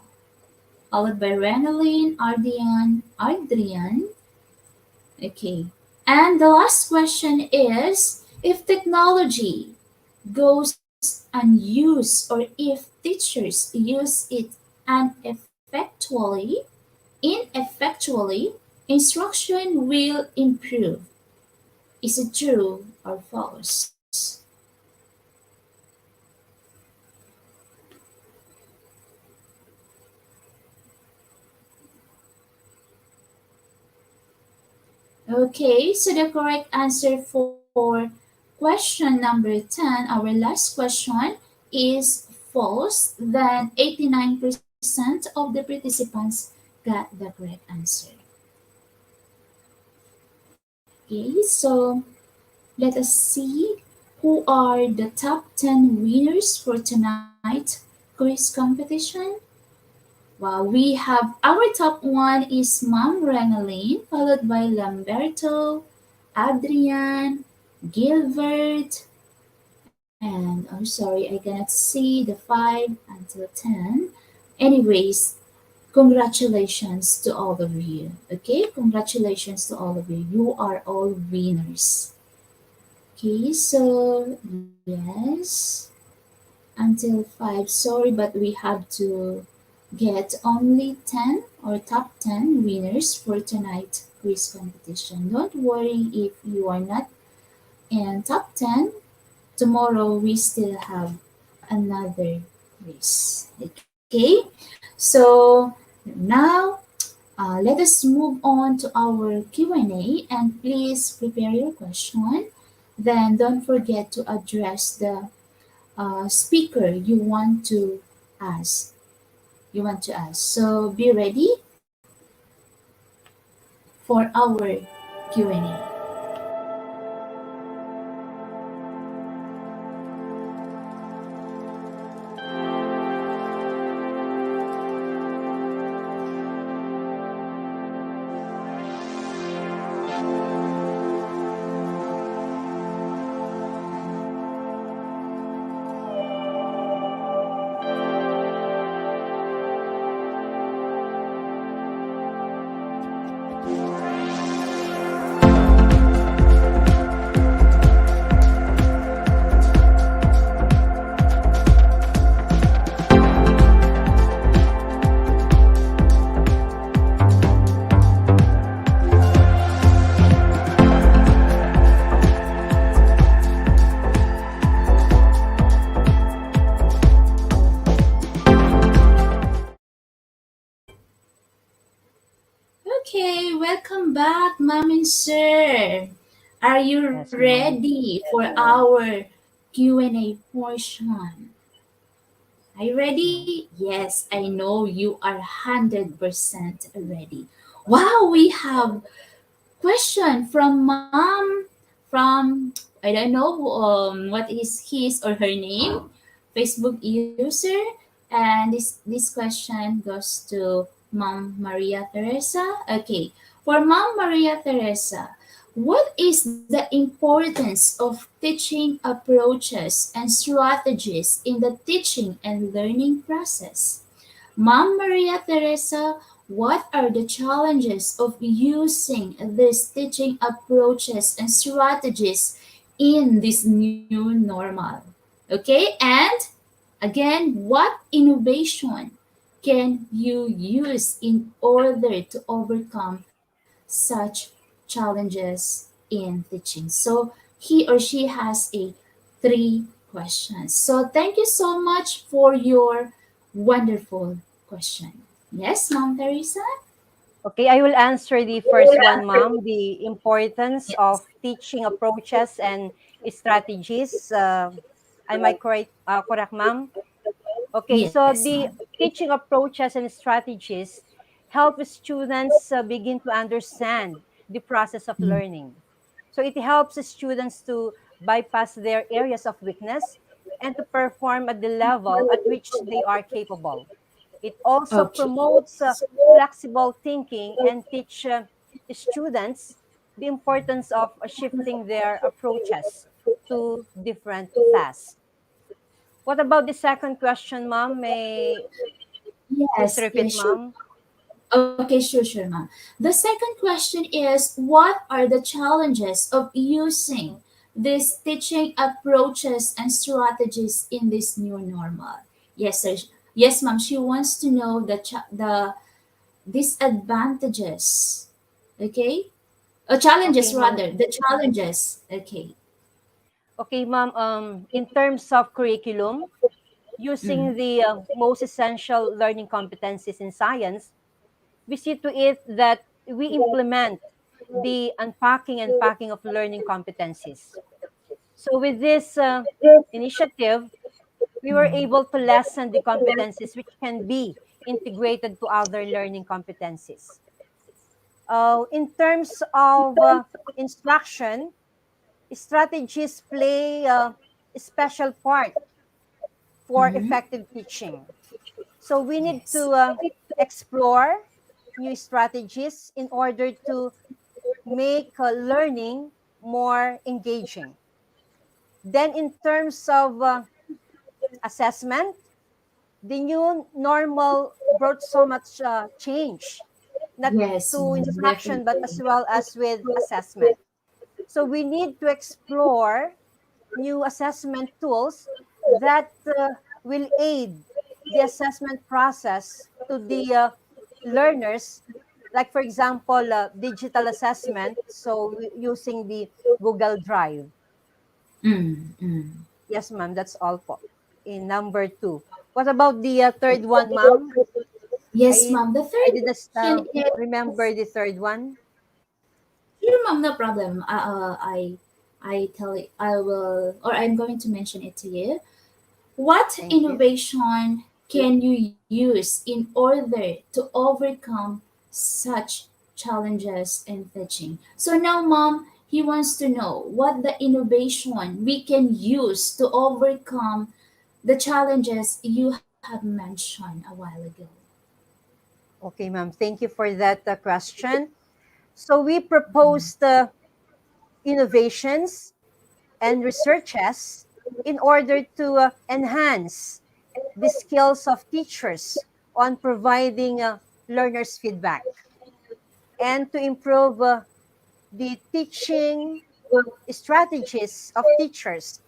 Speaker 1: followed by Renalyn, Adrian. Okay, and the last question is, if technology goes unused, or if teachers use it ineffectually, ineffectually, instruction will improve. Is it true or false? Okay, so the correct answer for question number 10, our last question, is false. Then 89% of the participants got the correct answer. Okay, so let us see who are the top 10 winners for tonight quiz competition. Well, we have our top one is Mom Renalyn, followed by Lamberto, Adrian, Gilbert, and I'm sorry, I cannot see the 5 until 10. Anyways, congratulations to all of you. Okay, congratulations to all of you. You are all winners. Okay, so yes, until 5. Sorry, but we have to get only 10 or top 10 winners for tonight quiz competition. Don't worry if you are not in top 10. Tomorrow we still have another quiz. Okay, so now let us move on to our Q&A, and please prepare your question. Then don't forget to address the speaker ask you want to ask. So be ready for our Q&A. Okay, welcome back, Mom and Sir. Are you
Speaker 2: Yes, good morning
Speaker 1: ready for
Speaker 2: everyone.
Speaker 1: our Q&A portion? Are you ready? Yes, I know you are 100% ready. Wow, we have question from mom from I don't know what is his or her name, Facebook user, and this question goes to Mom Maria Teresa. Okay, for Mom Maria Teresa, what is the importance of teaching approaches and strategies in the teaching and learning process? Mom Maria Teresa, what are the challenges of using these teaching approaches and strategies in this new normal? Okay, and again, what innovation can you use in order to overcome such challenges in teaching? So he or she has a three questions. So thank you so much for your wonderful question. Yes, Mom Teresa?
Speaker 2: Okay, I will answer the first one, ma'am. The importance of
Speaker 1: Yes.
Speaker 2: teaching approaches and strategies. Am I correct, ma'am? Okay, so
Speaker 1: Yes,
Speaker 2: the
Speaker 1: Mom.
Speaker 2: teaching approaches and strategies help students begin to understand the process of
Speaker 1: Mm.
Speaker 2: learning. So it helps students to bypass their areas of weakness and to perform at the level at which they are capable. It also
Speaker 1: Okay.
Speaker 2: promotes flexible thinking and teach students the importance of shifting their approaches to different tasks. What about the second question, ma'am? May please
Speaker 1: Yes,
Speaker 2: repeat,
Speaker 1: yes, sure.
Speaker 2: ma'am?
Speaker 1: Okay, sure, Mom. The second question is what are the challenges of using these teaching approaches and strategies in this new normal? Yes, sir. Yes, Mom. She wants to know the disadvantages. Okay?
Speaker 2: Okay,
Speaker 1: Challenges
Speaker 2: ma'am.
Speaker 1: rather. The challenges. Okay.
Speaker 2: Okay, ma'am. In terms of curriculum,
Speaker 1: Mm.
Speaker 2: using the most essential learning competencies in science, we see to it that we implement the unpacking and packing of learning competencies. So, with this initiative, we were
Speaker 1: Mm.
Speaker 2: able to lessen the competencies which can be integrated to other learning competencies. In terms of instruction, strategies play a special part for
Speaker 1: Mm-hmm.
Speaker 2: effective teaching. So we need
Speaker 1: Yes.
Speaker 2: to explore new strategies in order to make learning more engaging. Then, in terms of assessment, the new normal brought so much change, not
Speaker 1: Yes,
Speaker 2: to
Speaker 1: Mom.
Speaker 2: instruction, but
Speaker 1: Definitely.
Speaker 2: as well as with assessment. So we need to explore new assessment tools that will aid the assessment process to the learners, like for example digital assessment, so using the Google Drive.
Speaker 1: Mm, mm.
Speaker 2: Yes, ma'am, that's all po in number two. What about the third one, ma'am?
Speaker 1: Yes,
Speaker 2: i
Speaker 1: Mom. The
Speaker 2: I
Speaker 1: third
Speaker 2: didn't
Speaker 1: question
Speaker 2: remember
Speaker 1: is
Speaker 2: the third one.
Speaker 1: sure, Mom. No problem. I tell it. I will, or I'm going to mention it to you. What
Speaker 2: Thank you.
Speaker 1: innovation can you use in order to overcome such challenges in teaching? So now, Mom, he wants to know what the innovation we can use to overcome the challenges you have mentioned a while ago.
Speaker 2: Okay, ma'am, thank you for that question. So we proposed innovations and researches in order to enhance the skills of teachers on providing learners feedback and to improve the teaching strategies of teachers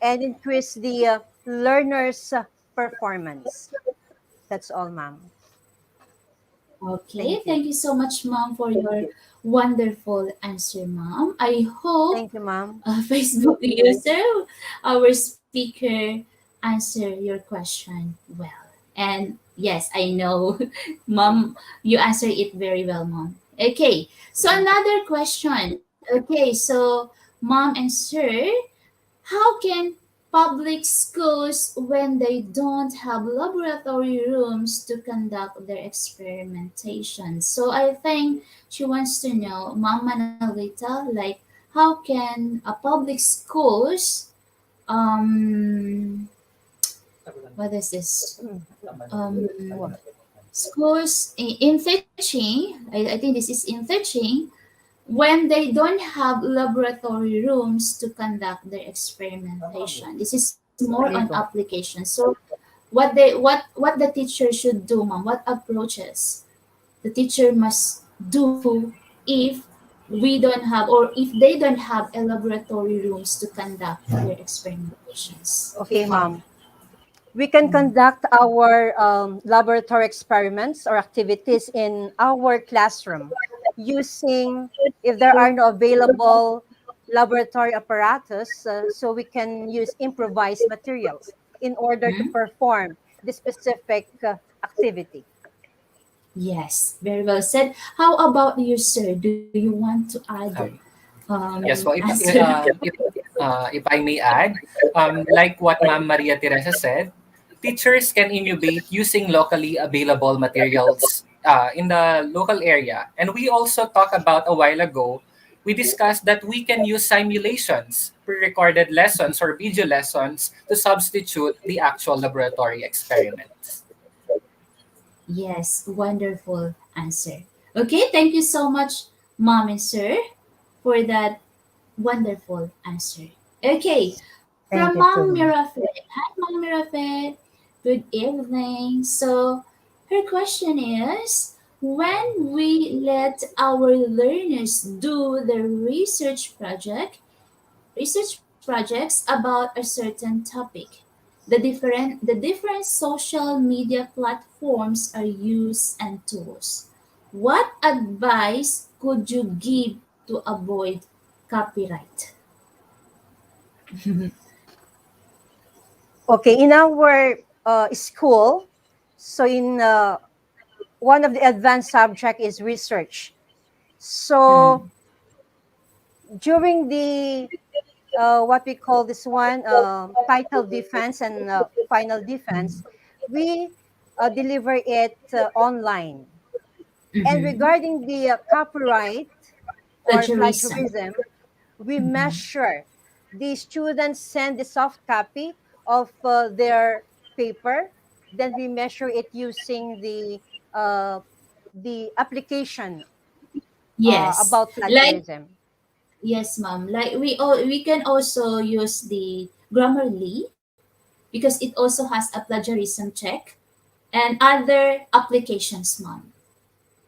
Speaker 2: and increase the learners performance. That's all, ma'am.
Speaker 1: Okay,
Speaker 2: Thank you.
Speaker 1: thank you so much, Mom, for your wonderful answer, Mom. I hope
Speaker 2: Thank you, ma'am.
Speaker 1: Facebook user, our speaker, answer your question well. And yes, I know, Mom, you answer it very well, Mom. Okay, so
Speaker 2: Thank you.
Speaker 1: another question. Okay, so Mom and Sir, how can public schools when they don't have laboratory rooms to conduct their experimentation. So I think she wants to know, Ma'am Manalita, like how can a public schools um what is this
Speaker 2: What?
Speaker 1: schools in teaching, I think this is in teaching, when they don't have laboratory rooms to conduct their experimentation. This is more on
Speaker 2: Labor.
Speaker 1: application. So what the teacher should do, ma'am, what approaches the teacher must do if we don't have, or if they don't have a laboratory rooms to conduct their experimentations.
Speaker 2: Okay, ma'am. We can conduct our laboratory experiments or activities in our classroom using, if there are no available laboratory apparatus, so we can use improvised materials in order to
Speaker 1: Mhm.
Speaker 2: perform the specific activity.
Speaker 1: Yes, very well said. How about you, sir? Do you want to add
Speaker 3: Um, yes, well,
Speaker 1: answer?
Speaker 3: if I may add, like what Ma'am Maria Teresa said, teachers can innovate using locally available materials in the local area. And we also talked about a while ago, we discussed that we can use simulations, pre-recorded lessons or video lessons to substitute the actual laboratory experiments.
Speaker 1: Yes, wonderful answer. Okay, thank you so much, mom and sir, for that wonderful answer. Okay,
Speaker 2: Thank
Speaker 1: from
Speaker 2: you too,
Speaker 1: Mom
Speaker 2: ma'am.
Speaker 1: Mirafet. Hi, Mom Mirafet. Good evening. So, her question is, when we let our learners do the research projects about a certain topic, the different social media platforms are used and tools. What advice could you give to avoid copyright?
Speaker 2: Okay, in our school, so in one of the advanced subject is research. So
Speaker 1: Mm,
Speaker 2: during the what we call this one title defense and final defense, we deliver it online. And
Speaker 1: mm-hmm.
Speaker 2: regarding the copyright or
Speaker 1: Plagiarism.
Speaker 2: plagiarism, we
Speaker 1: Mm-hmm.
Speaker 2: measure, the students send the soft copy of their paper, then we measure it using uh, the application
Speaker 1: Yes,
Speaker 2: about
Speaker 1: like
Speaker 2: plagiarism.
Speaker 1: yes, ma'am. Like we can also use the Grammarly because it also has a plagiarism check and other applications, ma'am.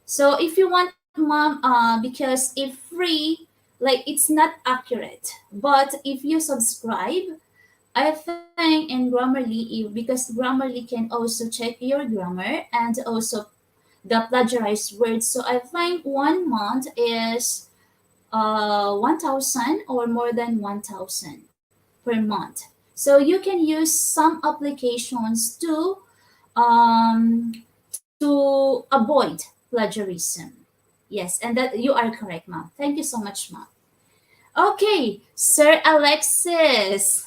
Speaker 1: So if you want, ma'am, because if free, like it's not accurate. But if you subscribe, I think in Grammarly, because Grammarly can also check your grammar and also the plagiarized words. So I think 1 month is 1,000 or more than 1,000 per month. So you can use some applications um, to avoid plagiarism. Yes, and that you are correct, ma'am. Thank you so much, ma'am. Okay, Sir Alexis.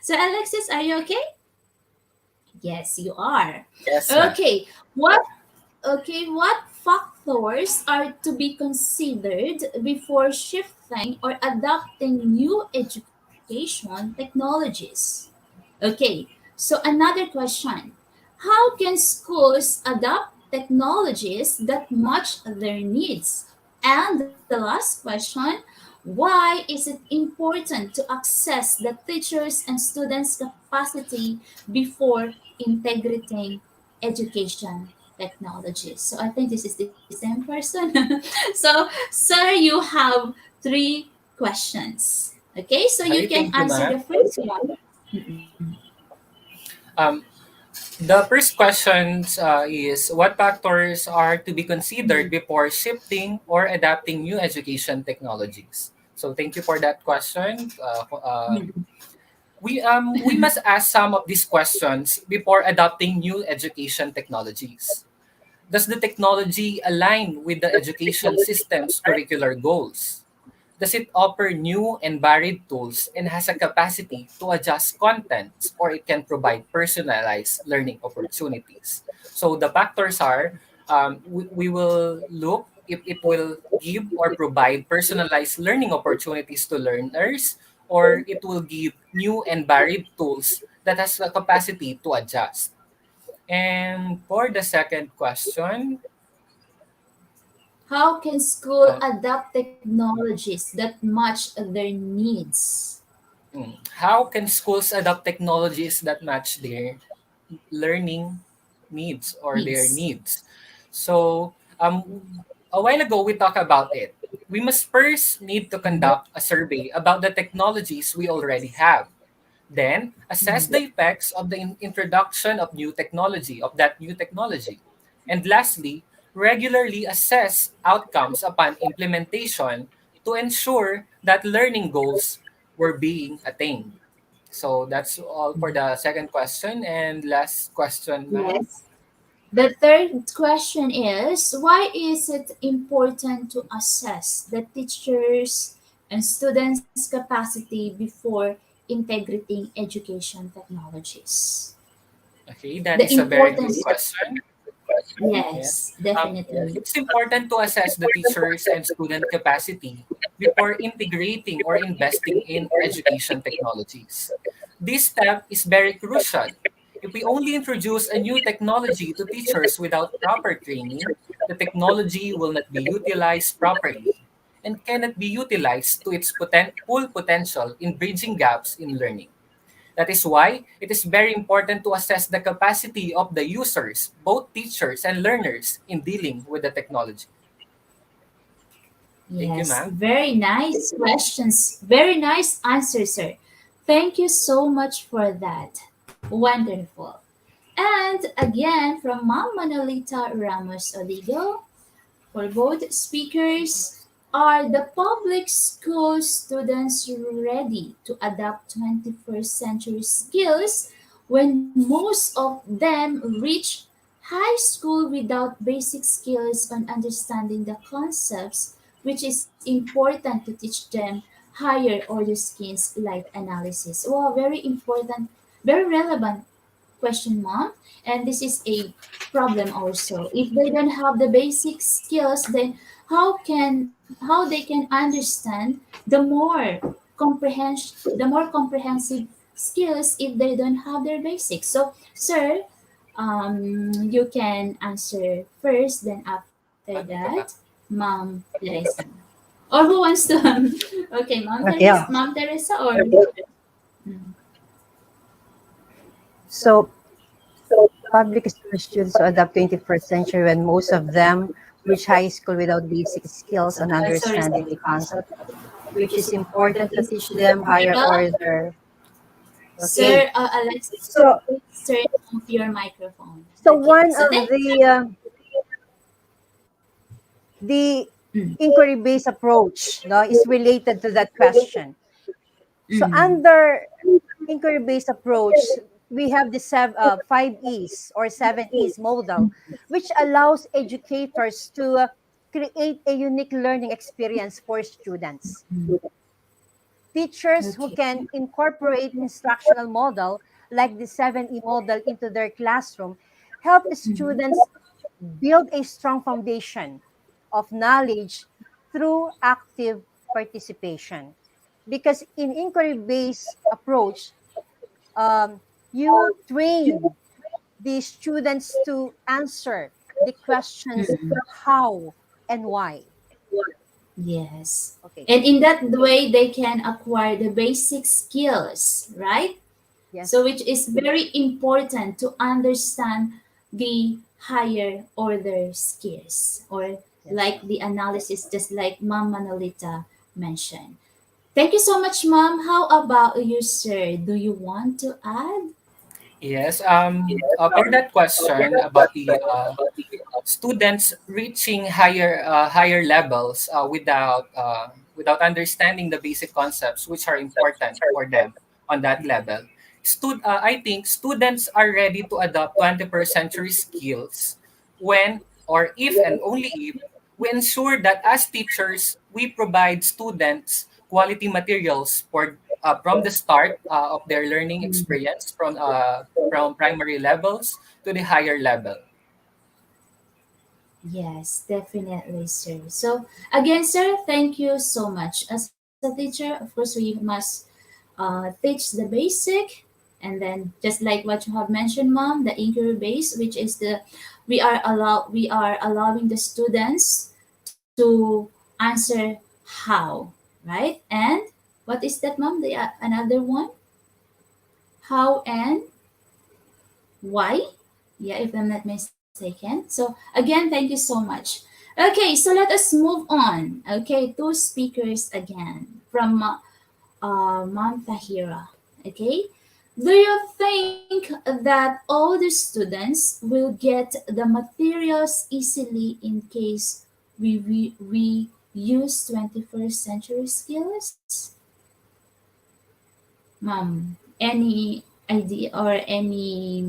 Speaker 1: Sir Alexis, are you okay? Yes, you are.
Speaker 3: Yes, ma'am.
Speaker 1: Okay, what factors are to be considered before shifting or adopting new education technologies? Okay, so another question. How can schools adopt technologies that match their needs? And the last question, why is it important to assess the teachers and students' capacity before integrating education technologies? So I think this is the same person. So, sir, you have three questions. Okay, so you
Speaker 3: Hi,
Speaker 1: can
Speaker 3: thank you,
Speaker 1: answer the
Speaker 3: ma'am.
Speaker 1: first one. Mm-mm.
Speaker 3: Um, the first question is what factors are to be considered before shifting or adapting new education technologies? So thank you for that question. We must ask some of these questions before adopting new education technologies. Does the technology align with the education system's curricular goals? Does it offer new and varied tools and has a capacity to adjust contents, or it can provide personalized learning opportunities? So the factors are, we will look if it will give or provide personalized learning opportunities to learners, or it will give new and varied tools that has the capacity to adjust. And for the second question,
Speaker 1: How can school
Speaker 3: uh,
Speaker 1: adapt technologies that match their needs?
Speaker 3: how can schools adopt technologies that match their learning needs or their
Speaker 1: Needs.
Speaker 3: needs? So, a while ago, we talked about it. We must first need to conduct a survey about the technologies we already have. Then, assess
Speaker 1: Mhm.
Speaker 3: the effects of the introduction of new technology, of that new technology. And lastly, regularly assess outcomes upon implementation to ensure that learning goals were being attained. So that's all for the second question. And last question, ma'am.
Speaker 1: Yes. The third question is, why is it important to assess the teachers and students' capacity before integrating education technologies?
Speaker 3: Okay, that
Speaker 1: The
Speaker 3: is a very good
Speaker 1: importance,
Speaker 3: question. Yes.
Speaker 1: yes, definitely.
Speaker 3: It's important to assess the teachers and student capacity before integrating or investing in education technologies. This step is very crucial. If we only introduce a new technology to teachers without proper training, the technology will not be utilized properly and cannot be utilized to its full potential in bridging gaps in learning. That is why it is very important to assess the capacity of the users, both teachers and learners, in dealing with the technology. Thank you,
Speaker 1: Yes,
Speaker 3: ma'am.
Speaker 1: very nice questions. Very nice answer, sir. Thank you so much for that. Wonderful. And again, from Mom Manolita Ramos Oligo, for both speakers, are the public school students ready to adapt 21st century skills when most of them reach high school without basic skills on understanding the concepts, which is important to teach them higher order skills like analysis? Wow, very important, very relevant question, mom. And this is a problem also. If they don't have the basic skills, then how they can understand the more comprehensive skills if they don't have their basics. So, sir, you can answer first. Then after that,
Speaker 3: Ikaw pa.
Speaker 1: Mom Teresa. Or who wants to? Okay,
Speaker 2: Okay, yeah.
Speaker 1: Mom Teresa, or mm,
Speaker 2: So public school students to adapt 21st century when most of them reach high school without basic skills on
Speaker 1: sorry,
Speaker 2: understanding
Speaker 1: sorry.
Speaker 2: the concept, which is important to
Speaker 1: Okay,
Speaker 2: teach them higher
Speaker 1: Sarah,
Speaker 2: order. Okay.
Speaker 1: Sir Alexis,
Speaker 2: So
Speaker 1: please turn off your microphone.
Speaker 2: so
Speaker 1: Okay,
Speaker 2: one
Speaker 1: so
Speaker 2: of
Speaker 1: thank
Speaker 2: the
Speaker 1: mm,
Speaker 2: inquiry-based approach no, is related to that question. So
Speaker 1: mm,
Speaker 2: under inquiry-based approach, we have the 5 E's or 7 E's model, which allows educators to create a unique learning experience for students.
Speaker 1: mm.
Speaker 2: Teachers who
Speaker 1: Okay.
Speaker 2: can incorporate instructional model like the 7E model into their classroom help
Speaker 1: Mhm.
Speaker 2: students build a strong foundation of knowledge through active participation. Because in inquiry-based approach, um, you train the students to answer the questions
Speaker 1: Mm.
Speaker 2: how and why.
Speaker 1: Yes.
Speaker 2: Okay.
Speaker 1: And in that way, they can acquire the basic skills, right? So,
Speaker 2: Yes.
Speaker 1: which is very important to understand the higher order skills or
Speaker 2: Yes.
Speaker 1: like the analysis, just like Mom Manolita mentioned. Thank you so much, Mom. How about you, sir? Do you want to add?
Speaker 3: Yes. For that question about the students reaching higher levels without understanding the basic concepts which are important for them on that level. I think students are ready to adopt 21st century skills when or if and only if we ensure that as teachers we provide students quality materials for from the start of their learning experience from primary levels to the higher level.
Speaker 1: Yes, definitely, sir. So, again, sir, thank you so much. As a teacher, of course, we must teach the basic, and then just like what you have mentioned, mom, the inquiry base, which is the we are allowing the students to answer how, right? And what is that, mom? The another one, how and why? Yeah, if I'm not mistaken. So again, thank you so much. Okay, so let us move on. Okay, two speakers again from Mount Tahira. Okay, do you think that all the students will get the materials easily in case we use 21st century skills? Mom, any idea or any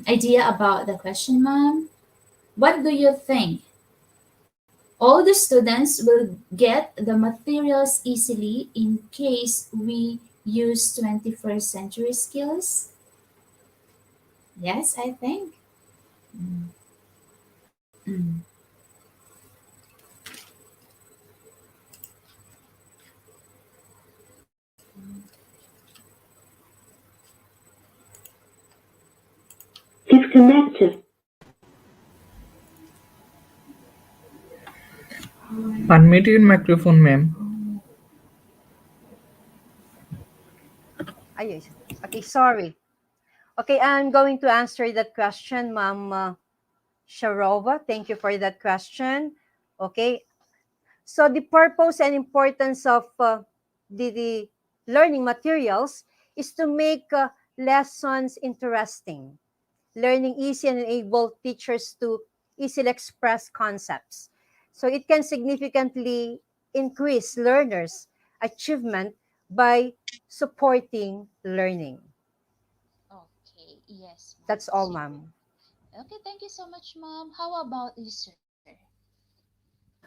Speaker 1: idea about the question, mom? What do you think? All the students will get the materials easily in case we use 21st century skills? Yes, I think. Mm, mm.
Speaker 4: Disconnected.
Speaker 5: Unmute your microphone, ma'am.
Speaker 2: Ayun. Okay, sorry. Okay, I'm going to answer that question, Ma'am Sharova. Thank you for that question. Okay, so the purpose and importance of the learning materials is to make lessons interesting, learning easy, and enable teachers to easily express concepts. So it can significantly increase learners' achievement by supporting learning.
Speaker 6: Okay, yes, mom.
Speaker 2: That's all, ma'am.
Speaker 6: Okay, thank you so much, mom. How about you, sir?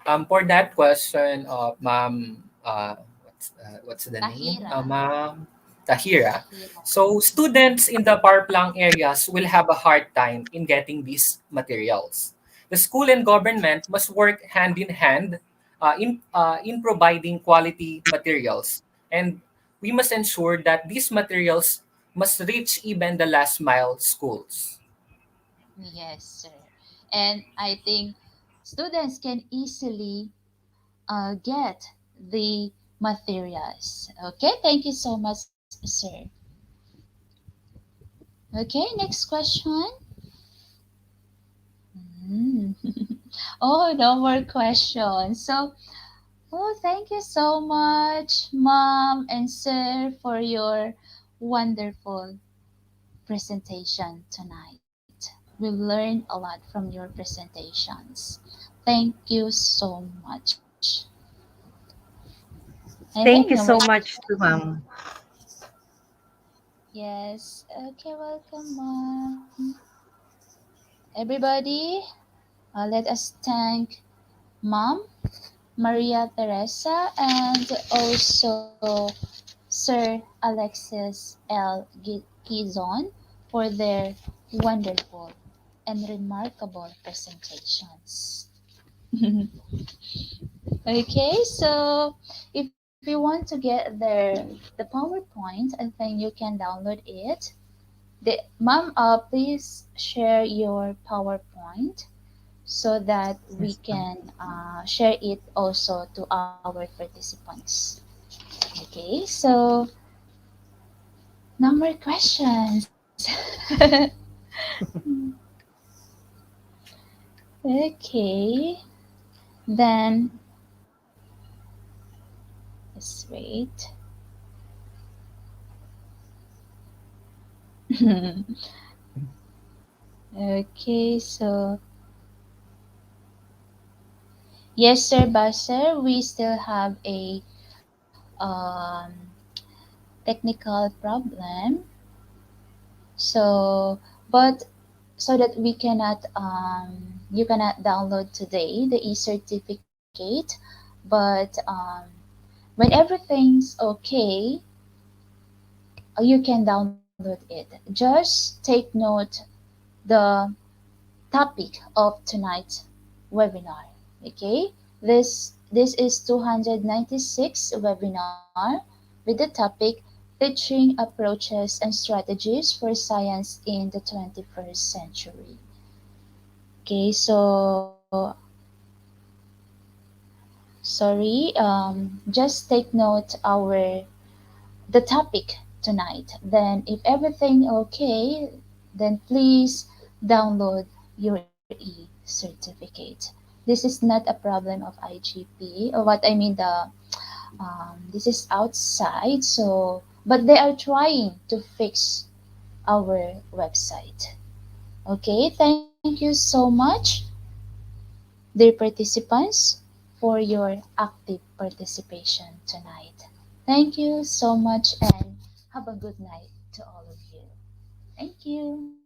Speaker 3: For that question of Ma'am, what's the name?
Speaker 6: Tahira.
Speaker 3: Ma'am Tahira.
Speaker 6: Tahira.
Speaker 3: So students in the Parplang areas will have a hard time in getting these materials. The school and government must work hand in hand in providing quality materials, and we must ensure that these materials must reach even the last mile schools.
Speaker 6: Yes, sir. And I think students can easily get the materials. Okay, thank you so much, sir. Okay, next question. Hmm. Oh, no more questions. So, oh, thank you so much, mom and sir, for your wonderful presentation tonight. We've learned a lot from your presentations. Thank you so much. I think
Speaker 2: Thank you
Speaker 6: no more
Speaker 2: so much,
Speaker 6: questions.
Speaker 2: to ma'am.
Speaker 6: Yes. Okay, welcome, mom. Everybody, let us thank mom, Maria Teresa, and also Sir Alexis L. Gizon for their wonderful and remarkable presentations. Okay, so if you want to get the PowerPoint, I think you can download it. Mom, please share your PowerPoint so that we
Speaker 2: Yes, ma'am.
Speaker 6: can share it also to our participants. Okay, so no more questions. Okay, then let's wait. Okay, so yes, sir, but sir, we still have a technical problem. So, but so that we cannot you cannot download today the e-certificate but when everything's okay, you can download it. Just take note the topic of tonight's webinar. Okay, this is 296 webinar with the topic teaching approaches and strategies for science in the 21st century. Okay, so sorry, just take note our the topic tonight. Then, if everything okay, then please download your e-certificate. This is not a problem of IGP, or what I mean this is outside. So, but they are trying to fix our website. Okay, thank you so much, dear participants, for your active participation tonight. Thank you so much and have a good night to all of you. Thank you.